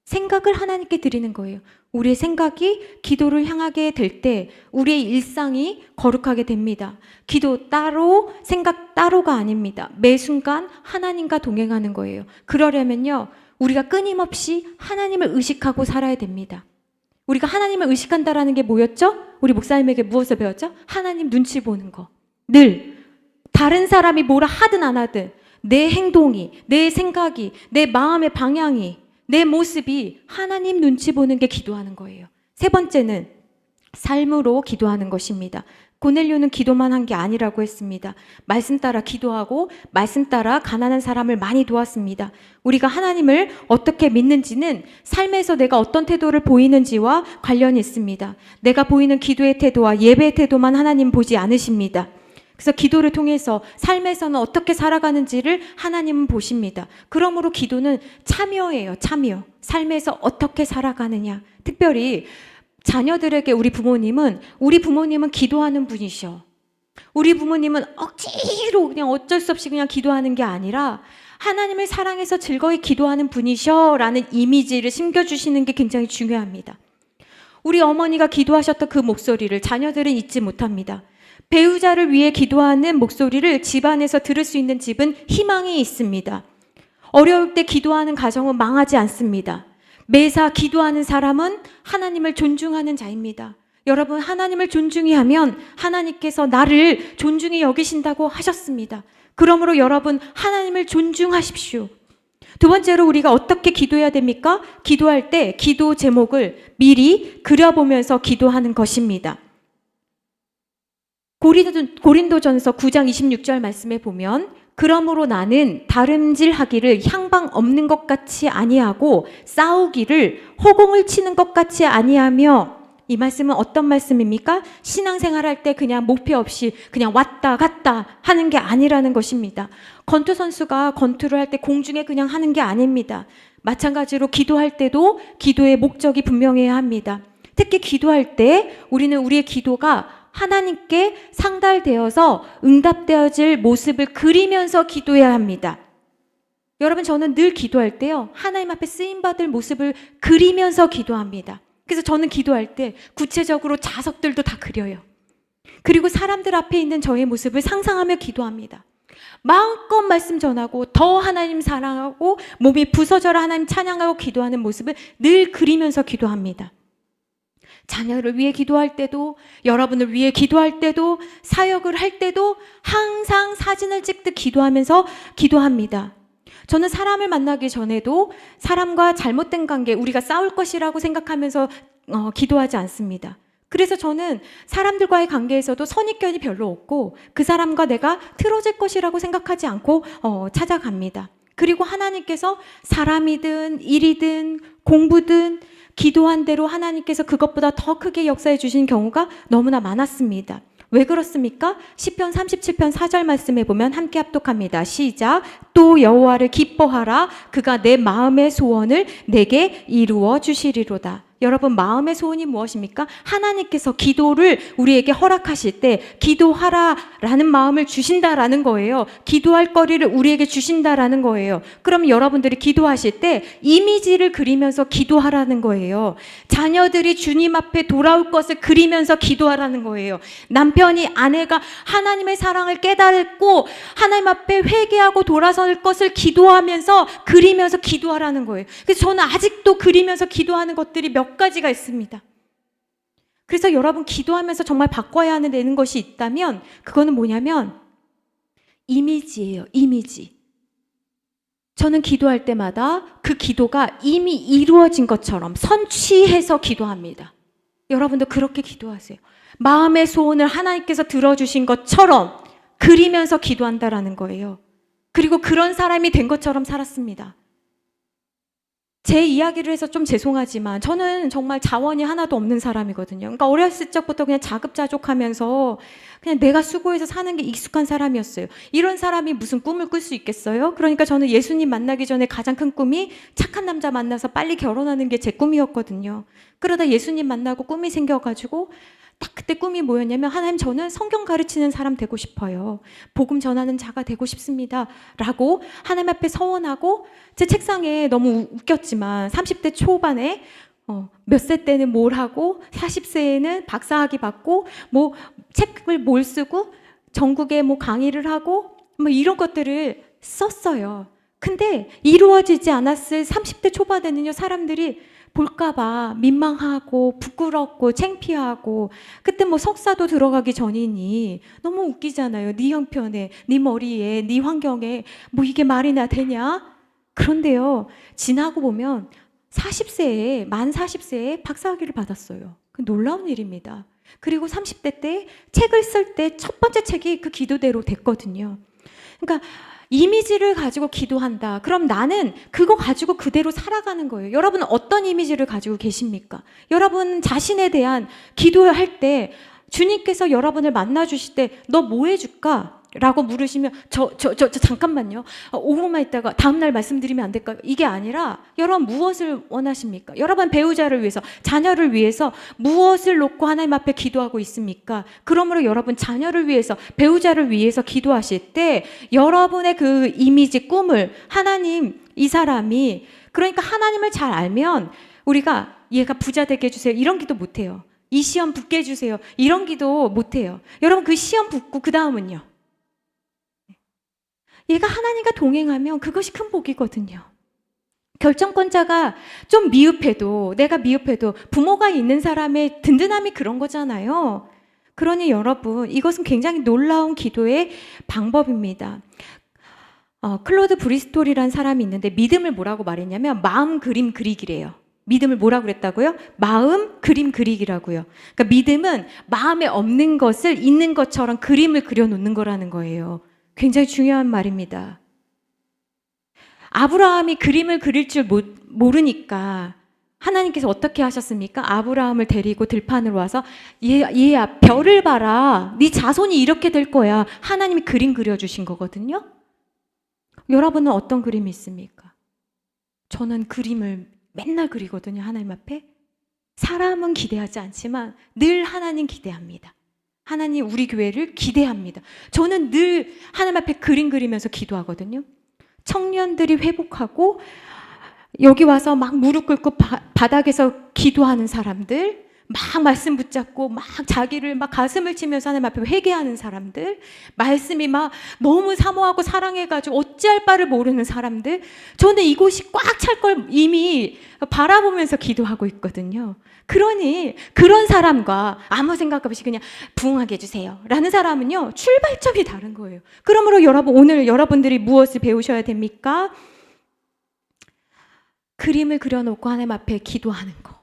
생각을 하나님께 드리는 거예요. 우리의 생각이 기도를 향하게 될 때 우리의 일상이 거룩하게 됩니다. 기도 따로, 생각 따로가 아닙니다. 매 순간 하나님과 동행하는 거예요. 그러려면요, 우리가 끊임없이 하나님을 의식하고 살아야 됩니다. 우리가 하나님을 의식한다라는 게 뭐였죠? 우리 목사님에게 무엇을 배웠죠? 하나님 눈치 보는 거. 늘 다른 사람이 뭐라 하든 안 하든 내 행동이, 내 생각이, 내 마음의 방향이, 내 모습이 하나님 눈치 보는 게 기도하는 거예요. 세 번째는 삶으로 기도하는 것입니다. 고넬료는 기도만 한 게 아니라고 했습니다. 말씀 따라 기도하고 말씀 따라 가난한 사람을 많이 도왔습니다. 우리가 하나님을 어떻게 믿는지는 삶에서 내가 어떤 태도를 보이는지와 관련이 있습니다. 내가 보이는 기도의 태도와 예배의 태도만 하나님 보지 않으십니다. 그래서 기도를 통해서 삶에서는 어떻게 살아가는지를 하나님은 보십니다. 그러므로 기도는 참여예요. 참여. 삶에서 어떻게 살아가느냐. 특별히 자녀들에게 우리 부모님은 기도하는 분이셔. 우리 부모님은 억지로 그냥 어쩔 수 없이 그냥 기도하는 게 아니라 하나님을 사랑해서 즐거이 기도하는 분이셔라는 이미지를 심겨주시는 게 굉장히 중요합니다. 우리 어머니가 기도하셨던 그 목소리를 자녀들은 잊지 못합니다. 배우자를 위해 기도하는 목소리를 집안에서 들을 수 있는 집은 희망이 있습니다. 어려울 때 기도하는 가정은 망하지 않습니다. 매사 기도하는 사람은 하나님을 존중하는 자입니다. 여러분, 하나님을 존중히 하면 하나님께서 나를 존중히 여기신다고 하셨습니다. 그러므로 여러분, 하나님을 존중하십시오. 두 번째로 우리가 어떻게 기도해야 됩니까? 기도할 때 기도 제목을 미리 그려보면서 기도하는 것입니다. 고린도전서 9장 26절 말씀에 보면 그러므로 나는 다름질하기를 향방 없는 것 같이 아니하고 싸우기를 허공을 치는 것 같이 아니하며, 이 말씀은 어떤 말씀입니까? 신앙생활할 때 그냥 목표 없이 그냥 왔다 갔다 하는 게 아니라는 것입니다. 권투 선수가 권투를 할 때 공중에 그냥 하는 게 아닙니다. 마찬가지로 기도할 때도 기도의 목적이 분명해야 합니다. 특히 기도할 때 우리는 우리의 기도가 하나님께 상달되어서 응답되어질 모습을 그리면서 기도해야 합니다. 여러분, 저는 늘 기도할 때요, 하나님 앞에 쓰임받을 모습을 그리면서 기도합니다. 그래서 저는 기도할 때 구체적으로 자석들도 다 그려요. 그리고 사람들 앞에 있는 저의 모습을 상상하며 기도합니다. 마음껏 말씀 전하고 더 하나님 사랑하고 몸이 부서져라 하나님 찬양하고 기도하는 모습을 늘 그리면서 기도합니다. 자녀를 위해 기도할 때도, 여러분을 위해 기도할 때도, 사역을 할 때도 항상 사진을 찍듯 기도하면서 기도합니다. 저는 사람을 만나기 전에도 사람과 잘못된 관계, 우리가 싸울 것이라고 생각하면서 기도하지 않습니다. 그래서 저는 사람들과의 관계에서도 선입견이 별로 없고 그 사람과 내가 틀어질 것이라고 생각하지 않고 찾아갑니다. 그리고 하나님께서 사람이든 일이든 공부든 기도한 대로 하나님께서 그것보다 더 크게 역사해 주신 경우가 너무나 많았습니다. 왜 그렇습니까? 시편 37편 4절 말씀에 보면 함께 합독합니다. 시작. 또 여호와를 기뻐하라. 그가 내 마음의 소원을 내게 이루어 주시리로다. 여러분, 마음의 소원이 무엇입니까? 하나님께서 기도를 우리에게 허락하실 때 기도하라라는 마음을 주신다라는 거예요. 기도할 거리를 우리에게 주신다라는 거예요. 그럼 여러분들이 기도하실 때 이미지를 그리면서 기도하라는 거예요. 자녀들이 주님 앞에 돌아올 것을 그리면서 기도하라는 거예요. 남편이 아내가 하나님의 사랑을 깨닫고 하나님 앞에 회개하고 돌아설 것을 기도하면서 그리면서 기도하라는 거예요. 그래서 저는 아직도 그리면서 기도하는 것들이 몇 가지가 있습니다. 그래서 여러분, 기도하면서 정말 바꿔야 하는 것이 있다면 그거는 뭐냐면 이미지예요. 이미지. 저는 기도할 때마다 그 기도가 이미 이루어진 것처럼 선취해서 기도합니다. 여러분도 그렇게 기도하세요. 마음의 소원을 하나님께서 들어주신 것처럼 그리면서 기도한다라는 거예요. 그리고 그런 사람이 된 것처럼 살았습니다. 제 이야기를 해서 좀 죄송하지만 저는 정말 자원이 하나도 없는 사람이거든요. 그러니까 어렸을 적부터 그냥 자급자족하면서 그냥 내가 수고해서 사는 게 익숙한 사람이었어요. 이런 사람이 무슨 꿈을 꿀 수 있겠어요? 그러니까 저는 예수님 만나기 전에 가장 큰 꿈이 착한 남자 만나서 빨리 결혼하는 게 제 꿈이었거든요. 그러다 예수님 만나고 꿈이 생겨가지고 딱 그때 꿈이 뭐였냐면, 하나님, 저는 성경 가르치는 사람 되고 싶어요. 복음 전하는 자가 되고 싶습니다. 라고 하나님 앞에 서원하고, 제 책상에 너무 웃겼지만 30대 초반에 몇 세 때는 뭘 하고 40세에는 박사학위 받고 뭐 책을 뭘 쓰고 전국에 뭐 강의를 하고 뭐 이런 것들을 썼어요. 근데 이루어지지 않았을 30대 초반에는요, 사람들이 볼까봐 민망하고 부끄럽고 창피하고, 그때 뭐 석사도 들어가기 전이니 너무 웃기잖아요. 네 형편에, 네 머리에, 네 환경에 뭐 이게 말이나 되냐? 그런데요, 지나고 보면 40세에, 만 40세에 박사학위를 받았어요. 그 놀라운 일입니다. 그리고 30대 때 책을 쓸 때 첫 번째 책이 그 기도대로 됐거든요. 그러니까 이미지를 가지고 기도한다. 그럼 나는 그거 가지고 그대로 살아가는 거예요. 여러분은 어떤 이미지를 가지고 계십니까? 여러분 자신에 대한 기도할 때 주님께서 여러분을 만나주실 때 너 뭐 해줄까? 라고 물으시면 저 잠깐만요. 5분만 있다가 다음날 말씀드리면 안 될까요? 이게 아니라 여러분 무엇을 원하십니까? 여러분 배우자를 위해서, 자녀를 위해서 무엇을 놓고 하나님 앞에 기도하고 있습니까? 그러므로 여러분 자녀를 위해서, 배우자를 위해서 기도하실 때 여러분의 그 이미지, 꿈을 하나님, 이 사람이, 그러니까 하나님을 잘 알면 우리가 얘가 부자 되게 해주세요 이런 기도 못해요. 이 시험 붙게 해주세요 이런 기도 못해요. 여러분 그 시험 붙고 그 다음은요, 얘가 하나님과 동행하면 그것이 큰 복이거든요. 결정권자가 좀 미흡해도, 내가 미흡해도 부모가 있는 사람의 든든함이 그런 거잖아요. 그러니 여러분 이것은 굉장히 놀라운 기도의 방법입니다. 클로드 브리스톨이라는 사람이 있는데 믿음을 뭐라고 말했냐면 마음 그림 그리기래요. 믿음을 뭐라고 그랬다고요? 마음 그림 그리기라고요. 그러니까 믿음은 마음에 없는 것을 있는 것처럼 그림을 그려놓는 거라는 거예요. 굉장히 중요한 말입니다. 아브라함이 그림을 그릴 줄 모르니까 하나님께서 어떻게 하셨습니까? 아브라함을 데리고 들판으로 와서 얘야 별을 봐라. 네 자손이 이렇게 될 거야. 하나님이 그림 그려주신 거거든요. 여러분은 어떤 그림이 있습니까? 저는 그림을 맨날 그리거든요. 하나님 앞에. 사람은 기대하지 않지만 늘 하나님 기대합니다. 하나님 우리 교회를 기대합니다. 저는 늘 하나님 앞에 그림 그리면서 기도하거든요. 청년들이 회복하고 여기 와서 막 무릎 꿇고 바닥에서 기도하는 사람들, 막 말씀 붙잡고 막 자기를 막 가슴을 치면서 하나님 앞에 회개하는 사람들, 말씀이 막 너무 사모하고 사랑해가지고 어찌할 바를 모르는 사람들, 저는 이곳이 꽉 찰 걸 이미 바라보면서 기도하고 있거든요. 그러니 그런 사람과 아무 생각 없이 그냥 부응하게 해주세요 라는 사람은요, 출발점이 다른 거예요. 그러므로 여러분, 오늘 여러분들이 무엇을 배우셔야 됩니까? 그림을 그려놓고 하나님 앞에 기도하는 거.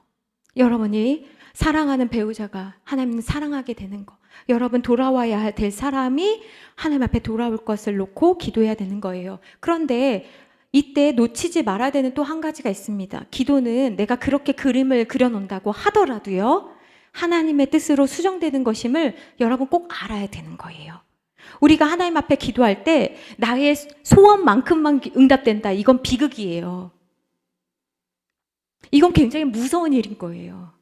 여러분이 사랑하는 배우자가 하나님을 사랑하게 되는 거. 여러분 돌아와야 될 사람이 하나님 앞에 돌아올 것을 놓고 기도해야 되는 거예요. 그런데 이때 놓치지 말아야 되는 또 한 가지가 있습니다. 기도는 내가 그렇게 그림을 그려놓는다고 하더라도요, 하나님의 뜻으로 수정되는 것임을 여러분 꼭 알아야 되는 거예요. 우리가 하나님 앞에 기도할 때 나의 소원만큼만 응답된다. 이건 비극이에요. 이건 굉장히 무서운 일인 거예요.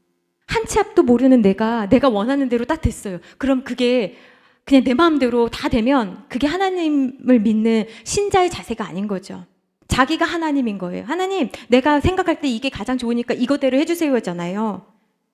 한 치 앞도 모르는 내가 원하는 대로 딱 됐어요. 그럼 그게 그냥 내 마음대로 다 되면 그게 하나님을 믿는 신자의 자세가 아닌 거죠. 자기가 하나님인 거예요. 하나님, 내가 생각할 때 이게 가장 좋으니까 이거대로 해주세요잖아요.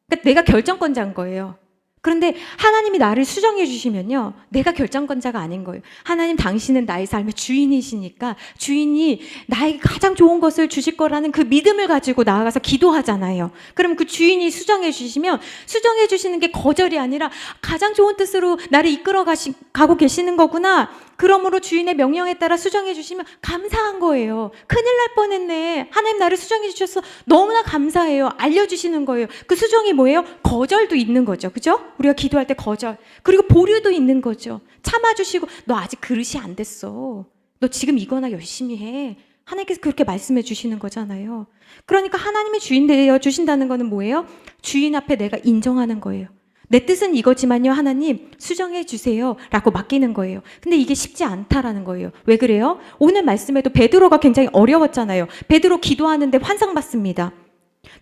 그러니까 내가 결정권자인 거예요. 그런데 하나님이 나를 수정해 주시면요, 내가 결정권자가 아닌 거예요. 하나님, 당신은 나의 삶의 주인이시니까 주인이 나에게 가장 좋은 것을 주실 거라는 그 믿음을 가지고 나아가서 기도하잖아요. 그럼 그 주인이 수정해 주시면, 수정해 주시는 게 거절이 아니라 가장 좋은 뜻으로 나를 이끌어 가고 계시는 거구나. 그러므로 주인의 명령에 따라 수정해 주시면 감사한 거예요. 큰일 날 뻔했네. 하나님 나를 수정해 주셔서 너무나 감사해요. 알려주시는 거예요. 그 수정이 뭐예요? 거절도 있는 거죠. 그죠? 우리가 기도할 때 거절. 그리고 보류도 있는 거죠. 참아주시고, 너 아직 그릇이 안 됐어. 너 지금 이거나 열심히 해. 하나님께서 그렇게 말씀해 주시는 거잖아요. 그러니까 하나님의 주인 되어 주신다는 거는 뭐예요? 주인 앞에 내가 인정하는 거예요. 내 뜻은 이거지만요, 하나님 수정해 주세요 라고 맡기는 거예요. 근데 이게 쉽지 않다라는 거예요. 왜 그래요? 오늘 말씀에도 베드로가 굉장히 어려웠잖아요. 베드로 기도하는데 환상 받습니다.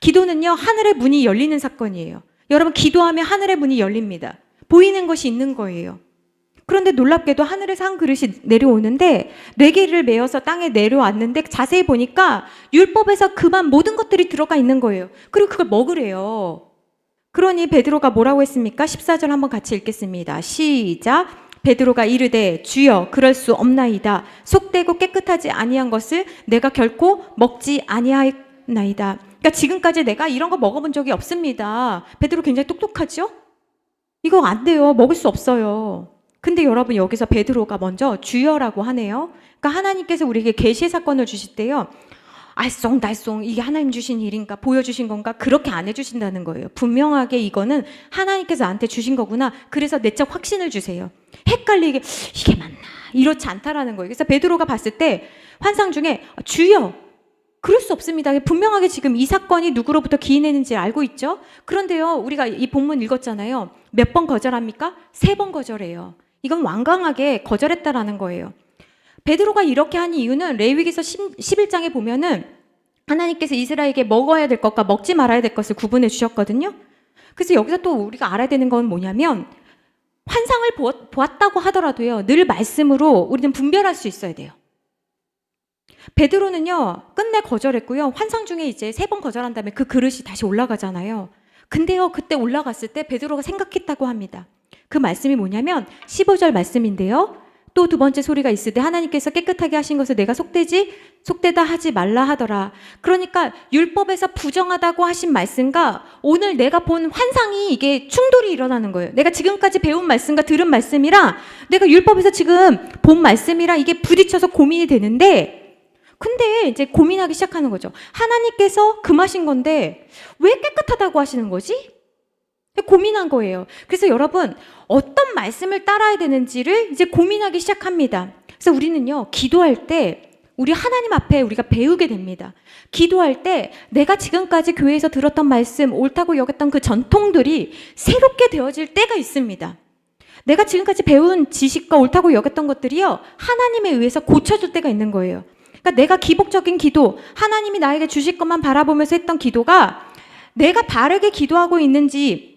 기도는요, 하늘의 문이 열리는 사건이에요. 여러분, 기도하면 하늘의 문이 열립니다. 보이는 것이 있는 거예요. 그런데 놀랍게도 하늘에서 한 그릇이 내려오는데 4개를 메어서 땅에 내려왔는데 자세히 보니까 율법에서 그만 모든 것들이 들어가 있는 거예요. 그리고 그걸 먹으래요. 그러니 베드로가 뭐라고 했습니까? 14절 한번 같이 읽겠습니다. 시작. 베드로가 이르되 주여 그럴 수 없나이다. 속되고 깨끗하지 아니한 것을 내가 결코 먹지 아니하나이다. 그러니까 지금까지 내가 이런 거 먹어본 적이 없습니다. 베드로 굉장히 똑똑하죠? 이거 안 돼요. 먹을 수 없어요. 근데 여러분, 여기서 베드로가 먼저 주여라고 하네요. 그러니까 하나님께서 우리에게 계시의 사건을 주실 때요, 알쏭달쏭 이게 하나님 주신 일인가, 보여주신 건가, 그렇게 안 해주신다는 거예요. 분명하게 이거는 하나님께서 나한테 주신 거구나. 그래서 내적 확신을 주세요. 헷갈리게 이게 맞나, 이렇지 않다라는 거예요. 그래서 베드로가 봤을 때 환상 중에 주여 그럴 수 없습니다. 분명하게 지금 이 사건이 누구로부터 기인했는지 알고 있죠. 그런데요, 우리가 이 본문 읽었잖아요. 몇 번 거절합니까? 3번 거절해요. 이건 완강하게 거절했다라는 거예요. 베드로가 이렇게 한 이유는 레위기서 11장에 보면은 하나님께서 이스라엘에게 먹어야 될 것과 먹지 말아야 될 것을 구분해 주셨거든요. 그래서 여기서 또 우리가 알아야 되는 건 뭐냐면 환상을 보았다고 하더라도요, 늘 말씀으로 우리는 분별할 수 있어야 돼요. 베드로는요, 끝내 거절했고요. 환상 중에 이제 3번 거절한 다음에 그 그릇이 다시 올라가잖아요. 근데요, 그때 올라갔을 때 베드로가 생각했다고 합니다. 그 말씀이 뭐냐면 15절 말씀인데요. 또 두 번째 소리가 있으되 하나님께서 깨끗하게 하신 것을 내가 속되다 하지 말라 하더라. 그러니까 율법에서 부정하다고 하신 말씀과 오늘 내가 본 환상이 이게 충돌이 일어나는 거예요. 내가 지금까지 배운 말씀과 들은 말씀이랑 내가 율법에서 지금 본 말씀이랑 이게 부딪혀서 고민이 되는데, 근데 이제 고민하기 시작하는 거죠. 하나님께서 금하신 건데 왜 깨끗하다고 하시는 거지? 고민한 거예요. 그래서 여러분, 어떤 말씀을 따라야 되는지를 이제 고민하기 시작합니다. 그래서 우리는요, 기도할 때 우리 하나님 앞에 우리가 배우게 됩니다. 기도할 때 내가 지금까지 교회에서 들었던 말씀, 옳다고 여겼던 그 전통들이 새롭게 되어질 때가 있습니다. 내가 지금까지 배운 지식과 옳다고 여겼던 것들이요, 하나님에 의해서 고쳐질 때가 있는 거예요. 그러니까 내가 기복적인 기도, 하나님이 나에게 주실 것만 바라보면서 했던 기도가 내가 바르게 기도하고 있는지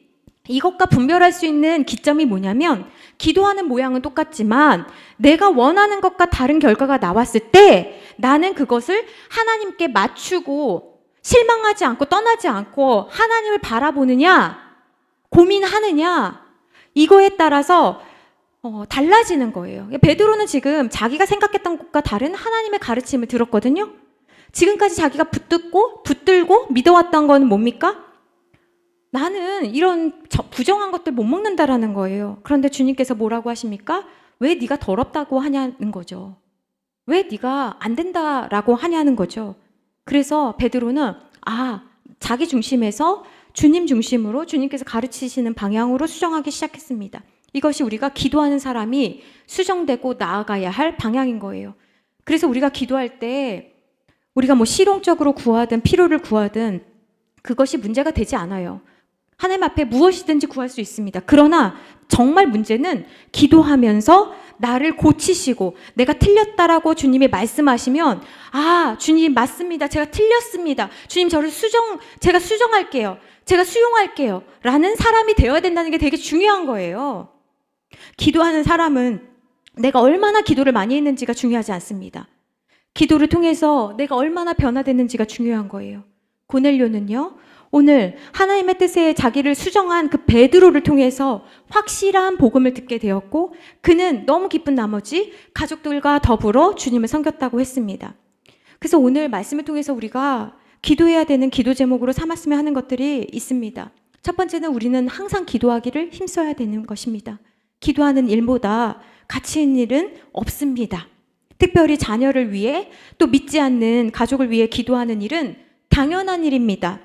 이것과 분별할 수 있는 기점이 뭐냐면, 기도하는 모양은 똑같지만 내가 원하는 것과 다른 결과가 나왔을 때 나는 그것을 하나님께 맞추고 실망하지 않고 떠나지 않고 하나님을 바라보느냐 고민하느냐, 이거에 따라서 달라지는 거예요. 베드로는 지금 자기가 생각했던 것과 다른 하나님의 가르침을 들었거든요. 지금까지 자기가 붙들고 믿어왔던 건 뭡니까? 나는 이런 부정한 것들 못 먹는다라는 거예요. 그런데 주님께서 뭐라고 하십니까? 왜 네가 더럽다고 하냐는 거죠. 왜 네가 안 된다라고 하냐는 거죠. 그래서 베드로는 자기 중심에서 주님 중심으로 주님께서 가르치시는 방향으로 수정하기 시작했습니다. 이것이 우리가 기도하는 사람이 수정되고 나아가야 할 방향인 거예요. 그래서 우리가 기도할 때 우리가 뭐 실용적으로 구하든 필요를 구하든 그것이 문제가 되지 않아요. 하나님 앞에 무엇이든지 구할 수 있습니다. 그러나 정말 문제는 기도하면서 나를 고치시고 내가 틀렸다라고 주님이 말씀하시면, 주님 맞습니다. 제가 틀렸습니다. 주님 제가 수정할게요. 제가 수용할게요. 라는 사람이 되어야 된다는 게 되게 중요한 거예요. 기도하는 사람은 내가 얼마나 기도를 많이 했는지가 중요하지 않습니다. 기도를 통해서 내가 얼마나 변화됐는지가 중요한 거예요. 고넬료는요, 오늘 하나님의 뜻에 자기를 수정한 그 베드로를 통해서 확실한 복음을 듣게 되었고, 그는 너무 기쁜 나머지 가족들과 더불어 주님을 섬겼다고 했습니다. 그래서 오늘 말씀을 통해서 우리가 기도해야 되는 기도 제목으로 삼았으면 하는 것들이 있습니다. 첫 번째는 우리는 항상 기도하기를 힘써야 되는 것입니다. 기도하는 일보다 가치 있는 일은 없습니다. 특별히 자녀를 위해, 또 믿지 않는 가족을 위해 기도하는 일은 당연한 일입니다.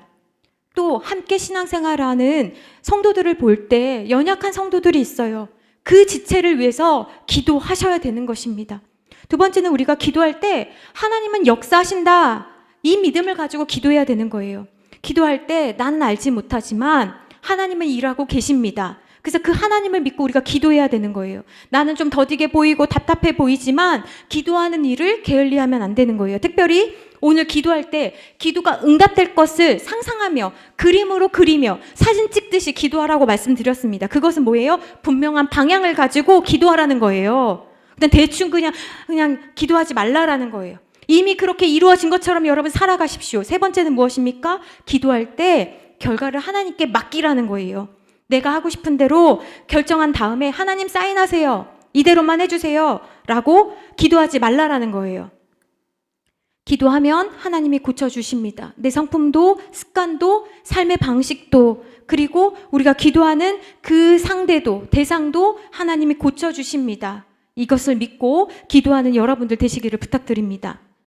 또 함께 신앙생활하는 성도들을 볼 때 연약한 성도들이 있어요. 그 지체를 위해서 기도하셔야 되는 것입니다. 두 번째는 우리가 기도할 때 하나님은 역사하신다, 이 믿음을 가지고 기도해야 되는 거예요. 기도할 때 나는 알지 못하지만 하나님은 일하고 계십니다. 그래서 그 하나님을 믿고 우리가 기도해야 되는 거예요. 나는 좀 더디게 보이고 답답해 보이지만 기도하는 일을 게을리하면 안 되는 거예요. 특별히 오늘 기도할 때 기도가 응답될 것을 상상하며 그림으로 그리며 사진 찍듯이 기도하라고 말씀드렸습니다. 그것은 뭐예요? 분명한 방향을 가지고 기도하라는 거예요. 그냥 대충 그냥 기도하지 말라라는 거예요. 이미 그렇게 이루어진 것처럼 여러분 살아가십시오. 세 번째는 무엇입니까? 기도할 때 결과를 하나님께 맡기라는 거예요. 내가 하고 싶은 대로 결정한 다음에 하나님 사인하세요. 이대로만 해주세요. 라고 기도하지 말라라는 거예요. 기도하면 하나님이 고쳐주십니다. 내 성품도, 습관도, 삶의 방식도, 그리고 우리가 기도하는 그 상대도, 대상도 하나님이 고쳐주십니다. 이것을 믿고 기도하는 여러분들 되시기를 부탁드립니다.